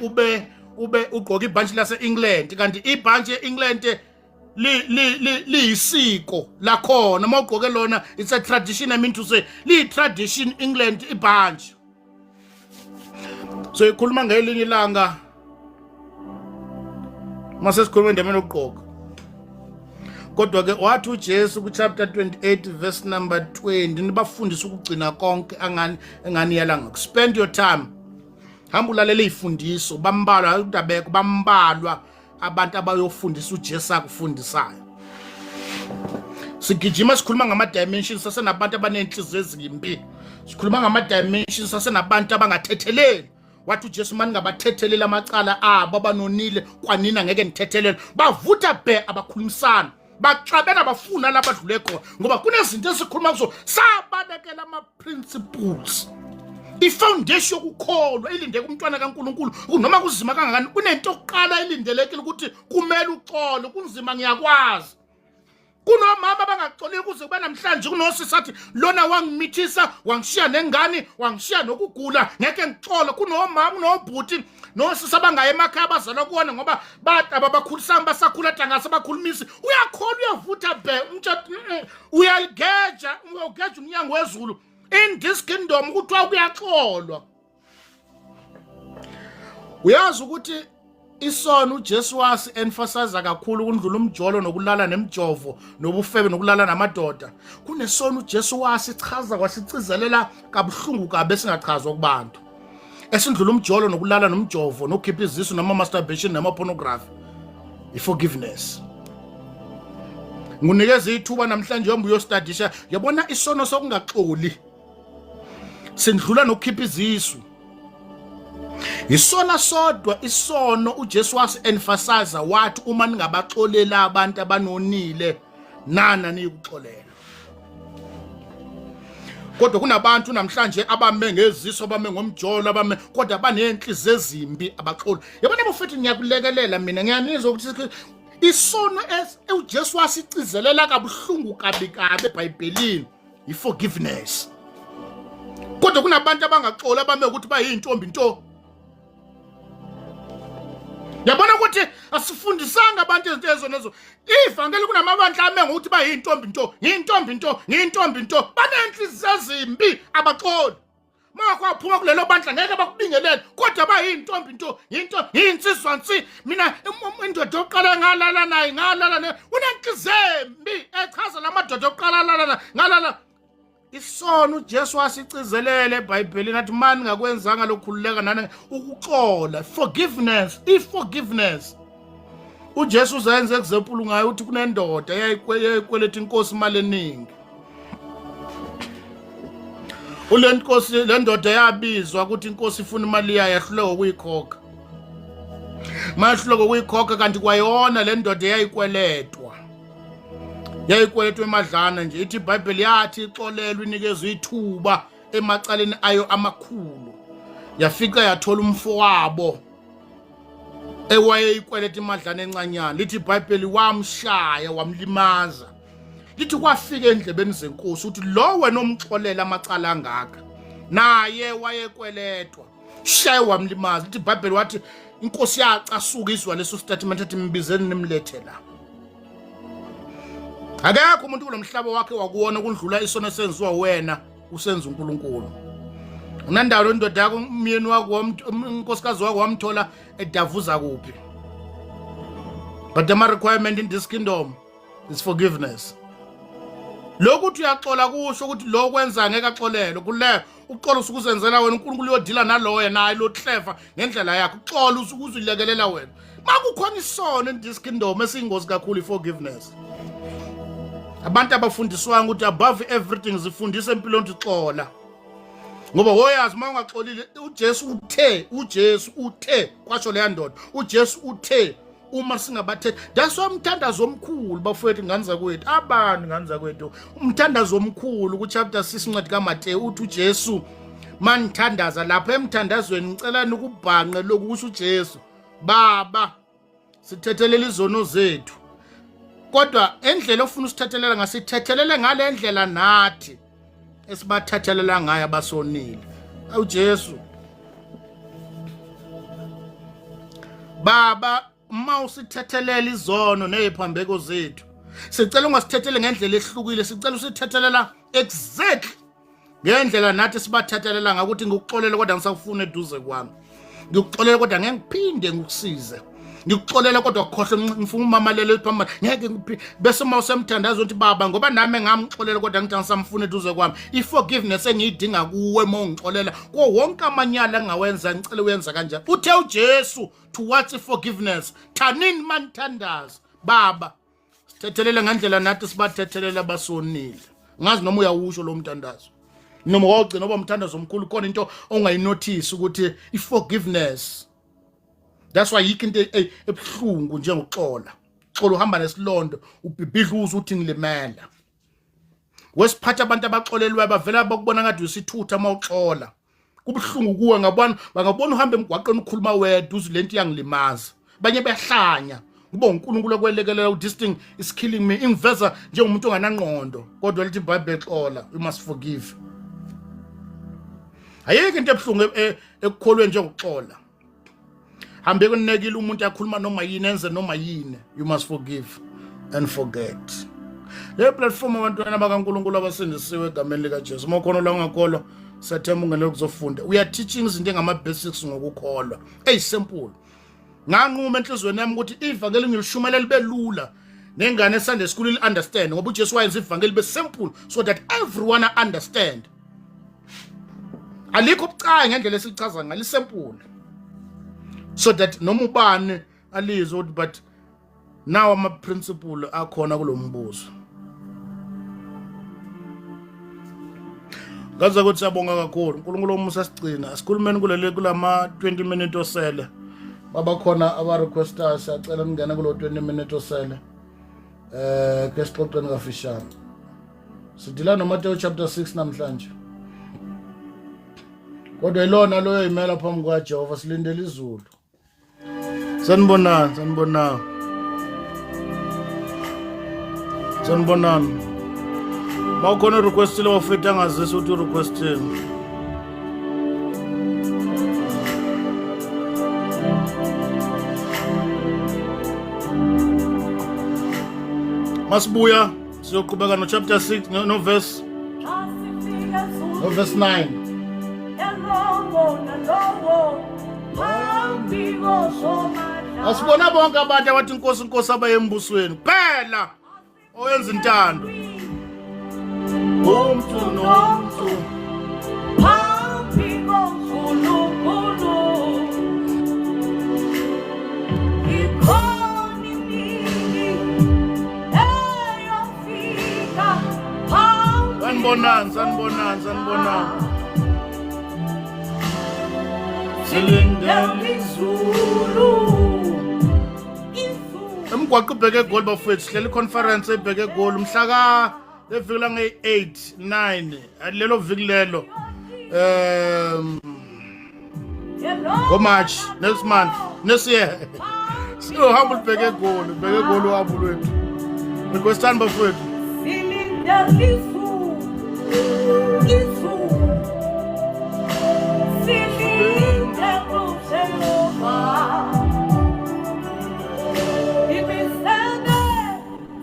ube ugqoka ibhanji lase England kanti ibhanji eEngland liyisiko lakhona mawugqoke lona it's a tradition. I mean to say li tradition England ibhanji. So ikhuluma ngelinye ilanga mase sikhuluma ndemeni ukugqoka kodwa ke wathi uJesu ku chapter 28 verse number 20 nibafundisa ukugcina konke engani yalanga. Spend your time hamba ulalela izifundiso bambalwa utabeko bambalwa abantu abayofundisa uJesu akufundisayo. Sigijima sikhuluma ngama dimensions sasenabantu abanenhliziyo ezimbi. Sikhuluma ngama dimensions sasenabantu abangathetheleli. Wathi uJesu manje ngabathethelela amacala abo abanonile kwanina ngeke nithethelele. Bavutha bhe abakhulumisana. Baxabena bafuna labadlule khona ngoba kunezinto esikhuluma kuzo sabalekela ama principles. I-foundation yokukholwa ilindele umntwana kaNkulunkulu noma kuzima kangakani kunento oqala ilindelekile ukuthi kumele uxolo kunzima ngiyakwazi. Kunomama abangaxoleki kuze kuba namhlanje kunosisithi lona wangimithisa wangishiya nengane wangishiya nokugula ngeke ngixole. Kunomama unobhuti nosisi abangaye emakhaya abazalwa kuona ngoba bathi abakhulisana basakhula dangase bakhulumisi uyakholwa uyavutha bhe umtshado uyageja umnyango wezulu. In this kingdom kuthiwa kuyaxolwa. Uyazi ukuthi isono uJesu wasi emphasize kakhulu ukundlula umjolo nokulala nemjovo nobufebe nokulala namadoda. Kunesono uJesu wasi chaza kwasicizelela kabuhlungu kabe singachazwa kubantu. Esindlula umjolo nokulala nomjovo nokhipha izisu noma masturbation noma pornography. I-forgiveness. Ngunikeza ithuba namhlanje yombu uyostudisha yabona isono sokungaxoli. Sindlula nokhipha izisu. Isona sodwa isono uJesu wasi emphasize wathi uma ningabaxolela abantu abanonile nana niyikuxolela. Kodwa kunabantu namhlanje abame ngeziso abame ngomjolo abame kodwa banenhliziyo ezimbi abaxoli. Yabona bafethu ngiyakulekelela mina ngiyanizwa ukuthi isono uJesu wasicizelela kabuhlungu kabi eBhayibhelini i-forgiveness. Kodwa kunabantu abangaxola abame ukuthi bayintombi nto. Yabona ukuthi asifundisanga abantu izinto ezonezo. Ivangeli kunamabandla ame ngokuthi bayintombi nto. Banenhliziyo ezimbi abaxoli. Makwaphuma kulelo bandla ngeke bakubingelele kodwa bayintombi nto yinsizwa nsi mina indoda yokuqala ngalala naye unenhliziyo embi echaza lamadoda yokuqala ngalala. Isono uJesu wasicizelele eBhayibhelini athi mani ngakwenzanga lokukhululeka nani ukuxola forgiveness. uJesu uzenze example ngayo uthi kunendoda yayikweleta inkosi imali eningi. Le ndoda yabizwa ukuthi inkosi ifuna imali yayo yahluleka ukuyikhokha. Mahluleka ukuyikhokha kanti kwayona le ndoda yayikweletwa emadlana nje. Ithi iBhayibheli yathi ixolelwe inikezwe ithuba emacaleni ayo amakhulu. Yafika yathola umfowabo ewayeyikweleta imadlana encanyana. Lithi iBhayibheli wamshaya wamlimaza. Lithi kwafika endlebeni zenkosi uthi lo wena omxolela amacala angaka naye wayekweletwa shaye wamlimaza. Lithi iBhayibheli wathi inkosi yacasuka izwa leso statement ethi mbizeni nimlethe la. Akekho umuntu kulomhlaba wakhe wakuwona kundlula isono esenziwa wena usenza uNkulunkulu. Unandalo indoda yakho umyeni wakho unkosikazi wakho wamthola edavuza kuphi. But the requirement in this kingdom is forgiveness. Lokuthi uyaxola kusho ukuthi lo kwenza ngeke axolele kule uxola usukuzenzela wena uNkulunkulu uyodila nalo yena naye lo clever ngendlela yakhe uxola usukuzilekelela wena. Makukhona isono in this kingdom esiyingozi kakhulu forgiveness. Abantu abafundiswa ukuthi above everything zifundisa empilweni ukuthi xola. Ngoba woyazi mawungaxolile uJesu uthe kwasho le ndoda uJesu uthe uma singabathethe that's why umthandazo omkhulu bafowethu ngani zakwethu abantu ngani zakwethu umthandazo omkhulu ku chapter 6 incwadi kaMateyu uthi uJesu manithandaza lapha emthandazweni ngicela ukubhanqe lokusho uJesu baba sithethelela izono zethu kodwa endlela ofuna usithethelela ngasithethelele ngale ndlela nathi esibathathelela ngayo abasonile uJesu baba uma usithethelela izono neziphambeko zethu sicela ungasithethele ngendlela ehlukile sicela usithethelela exactly ngendlela nathi sibathethelela ngakuthi ngikuxolela kodwa ngisafuna eduze kwami ngikuxolela kodwa ngeke ngiphinde ngikusize ngikuxolela kodwa ukhohle ngifuna umamalele phambili ngeke bese mawusemthandazo uthi baba ngoba nami ngamxolela kodwa ngithi ngisamfuna eduze kwami iforgiveness engiyidinga kuwe mawungixolela ko wonke amanyala engawenza ngicela uyenza kanjani uthe uJesu towards forgiveness thanini manithandaza baba sithethelele ngendlela nathi sibathethelela basonile ngazi noma uyawusho lo mthandazo noma wawugcina oba umthandazo omkhulu khona into ongayinotice ukuthi iforgiveness. That's why yikho into ebuhlungu njengoxola. Xola uhamba nesilondo ubhibhidla uthi ngilimela. Wesiphatha abantu abaxolelwe bavela bakubona ngathi usithutha mawuxola. Kubuhlungu kuwe bangabona uhamba emgwaqeni ukhuluma wedwa uzilento yangilimaza. Banye behlanya. Kuba uNkulunkulu okwelekelela this thing is killing me. Ingiveza njengomuntu onganangqondo. Kodwa lithi iBhayibheli xola, you must forgive. Ayeke into ebuhlungu ekukholwe njengoxola. Hambe kunekile umuntu yakhuluma noma yini enze noma yini you must forgive and forget. Le platform abantwana bakaNkulunkulu abasindisiwe egameni lika Jesu mokhona la ungakholwa sathemba ungene ukuzofunda we are teaching izinto engama basics ngokukholwa simple nganquma enhlizweni yami ukuthi ivangeli ngilishumayela libe lula nengane eSunday school il understand ngoba uJesu wayenza ivangeli be simple so that everyone understand alikho ubucayi ngendlela esichaza ngali simple so that noma ubani alizwe but now ama principle akhona kulombuzo ngaze ukuthi siyabonga kakhulu uNkulunkulu omusa sigcina asikhulumeni kulama 20 minutes osele baba khona aba requesters siyacela ngene kulo 20 minutes osele ke sixoxeni kafishane sidila noMateyu chapter 6 namhlanje kodwa ilona loyo imela phambi kwaJehova silindele izulu. Sanibonani. Mawukhona request le wafeta ngazise uthi requestini. Masibuya siyoqhubeka no chapter 6 no verse 9. Asibona bonke abantu abathi inkosi abayembusweni kuphela oyenza intando umuntu nomuntu phambi koNkulunkulu ikhona iningi eyofika phambi sanibonani silindele izulu emgwaqo ubheke eGoli bafethu sihlele iconference ebheke eGoli mhla leviki la nge-8 9 lelo viki lelo March next month next year Siyohamba ulibheke egoli, ubheke egoli uhambo lwethu. Requestani bafowethu. Silinda izulu, izulu. Silinda kuJehova. Imisebe.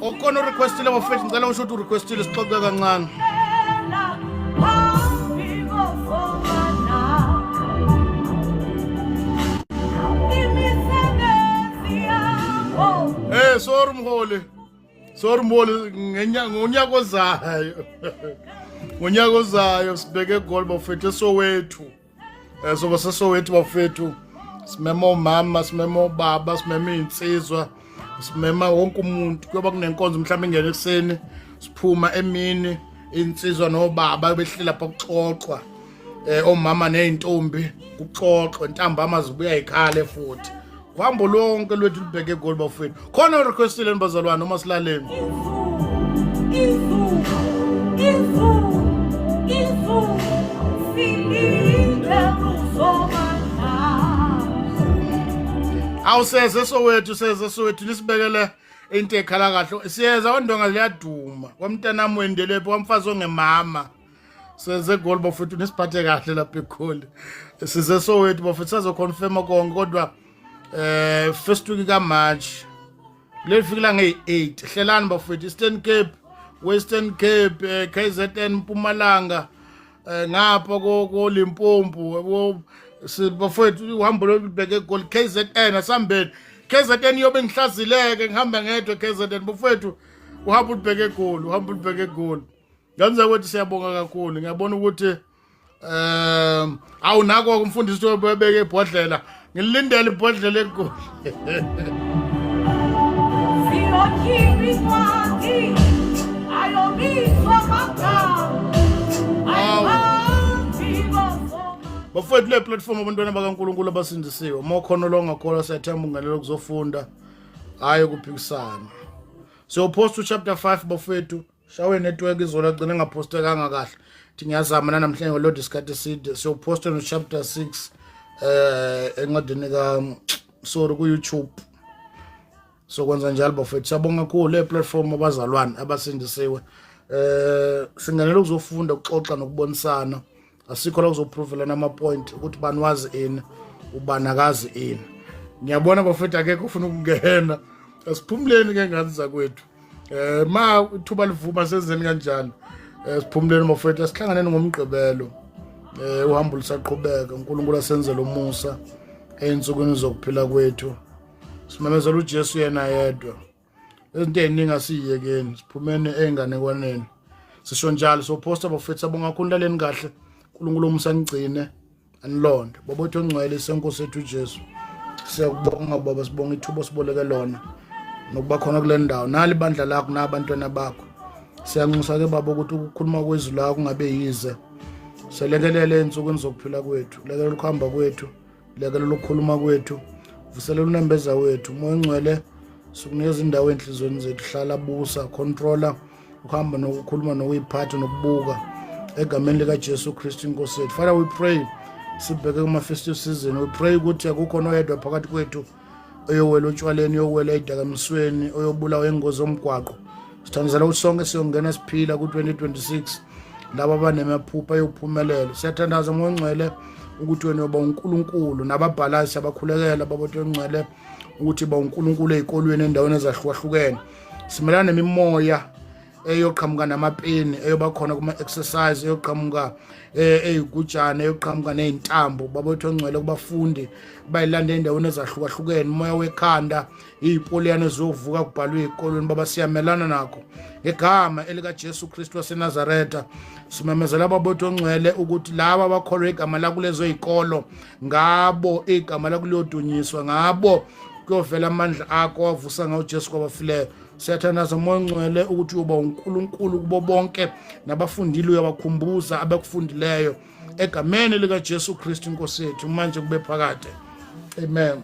Okhona requestile bafowethu, ngicela usho ukuthi urequestile sixoxe kancane. Sorry mholi. Sorry mholi ngonyaka ozayo. Ngonyaka ozayo sibheke egoli bafethu eSowethu. Soba seSowethu bafethu. Simema omama, simema obaba, simema insizwa, simema wonke umuntu. Kuyoba kunenkonzo mhlawumbe ingene ekseni, siphuma emini, insizwa nobaba behlela lapha kuxoxwa. Omama nezintombi kuxoxwa, intambama zibuya ekhaya futhi. Uhambo lonke lwethu libheke egoli bafethu. Khona requestile nibazalwane noma silaleni. Awuseze Soweto nisibekele into ekhala kahle. Siyeza ondonga liyaduma. Kwamntanami wendelephi kwamfazi ongemama. Seze egoli bafethu nisiphathe kahle lapha ekholi. Size Soweto bafethu sazoconfirma konke kodwa first week ka March lefikela nge8 hlelani bafethu Eastern Cape, Western Cape, KZN Mpumalanga, ngapha ko Limpopo bafethu uhambo lobheke egoli KZN asambeni. KZN yobe ngihlazileke ngihamba ngedwe KZN bafethu uhambo ubheke egoli. Ngenza ukuthi siyabonga kakhulu. Ngiyabona ukuthi awunako umfundisi obeke ibhodlela. Ngilindele ibhodlela egoli. Bafethu le platform abantwana bakaNkulunkulu abasindisiwe. Mokhono longakholwa siyathemba unganele kuzofunda hayi kuphikisana. So post chapter 5 bafethu shawe network izola gcina ngaposteka kahle. Thi ngiyazama namhlanje ngolodi isikhathi eside. So post no chapter 6 encwadini ka sorry ku YouTube. So kwenza njalo bafethu siyabonga kakhulu le platform abazalwane abasindisiwe. Singanele ukuzofunda ukuxoxa nokubonisana. Asikho la kuzoprovelana ama point ukuthi bani wazi ini ubanakazi ini. Ngiyabona bafethu akekho ufuna ukungena. Asiphumuleni ke ngani zakwethu. Ma ithuba livuma senzeni kanjani. Siphumuleni bafethu asihlanganeni ngomgqibelo. Uhambo lusaqhubeka uNkulunkulu asenzele umusa einsukwini zokuphila kwethu. Simemezela uJesu yena yedwa. Izinto eziningi asiyekeni siphumene enganekwaneni. Sisho njalo so poster bafethu sabonga kakhulu kahle. uNkulunkulu umsangcine anilonde bobotho ongcwele senkosi ethu uJesu. Siyakubonga baba sibonga ithuba siboleke lona nokuba khona kule ndawo nali bandla lakho nabantwana bakho. Siyanxusa ke baba ukuthi ukukhuluma kwezwi lakho kungabe yize. Selekelele ensukwini zokuphila kwethu, lekelela ukuhamba kwethu, lekelela ukukhuluma kwethu, vuselela unembeza wethu, umoya ongcwele sikunikeza indawo enhlizweni zethu, hlala busa, controller, ukuhamba nokukhuluma nokuyiphatha nokubuka egameni lika Jesu Kristu inkosi yethu. Father we pray sibheke kuma festive season, we pray ukuthi akukho noyedwa phakathi kwethu oyowela utshwaleni, oyowela idakamisweni, oyobulawa engozi omgwaqo. Sithandazela ukuthi sonke siyongena siphila ku 2026 laba abanemaphupha yophumelela. Siyathandaza ngongcwele ukuthi wena uba uNkulunkulu nababhalayo siyabakhulekela babotho ongcwele ukuthi ba uNkulunkulu ezikolweni endaweni ezahlukahlukene. Simelana nemimoya eyoqhamuka namapeni eyobakhona kuma exercise eyoqhamuka ezigujana eyoqhamuka nezintambo babotho ongcwele kubafundi bayilanda endaweni ezahlukahlukene, umoya wekhanda izipoliyane ezovuka kubhalwe ezikolweni baba siyamelana nakho ngegama elika Jesu Kristu waseNazaretha. Simemezela ababotho ongcwele ukuthi laba abakholwa igama la kulezo izikolo ngabo igama la kuliyodunyiswa, ngabo kuyovela amandla akho wavusa ngawo Jesu kwabafileyo. Siyathandaza umoya ongcwele ukuthi uba uNkulunkulu kubo bonke nabafundile uyabakhumbuza abakufundileyo egameni lika Jesu Kristu inkosi yethu manje kube phakade. Amen.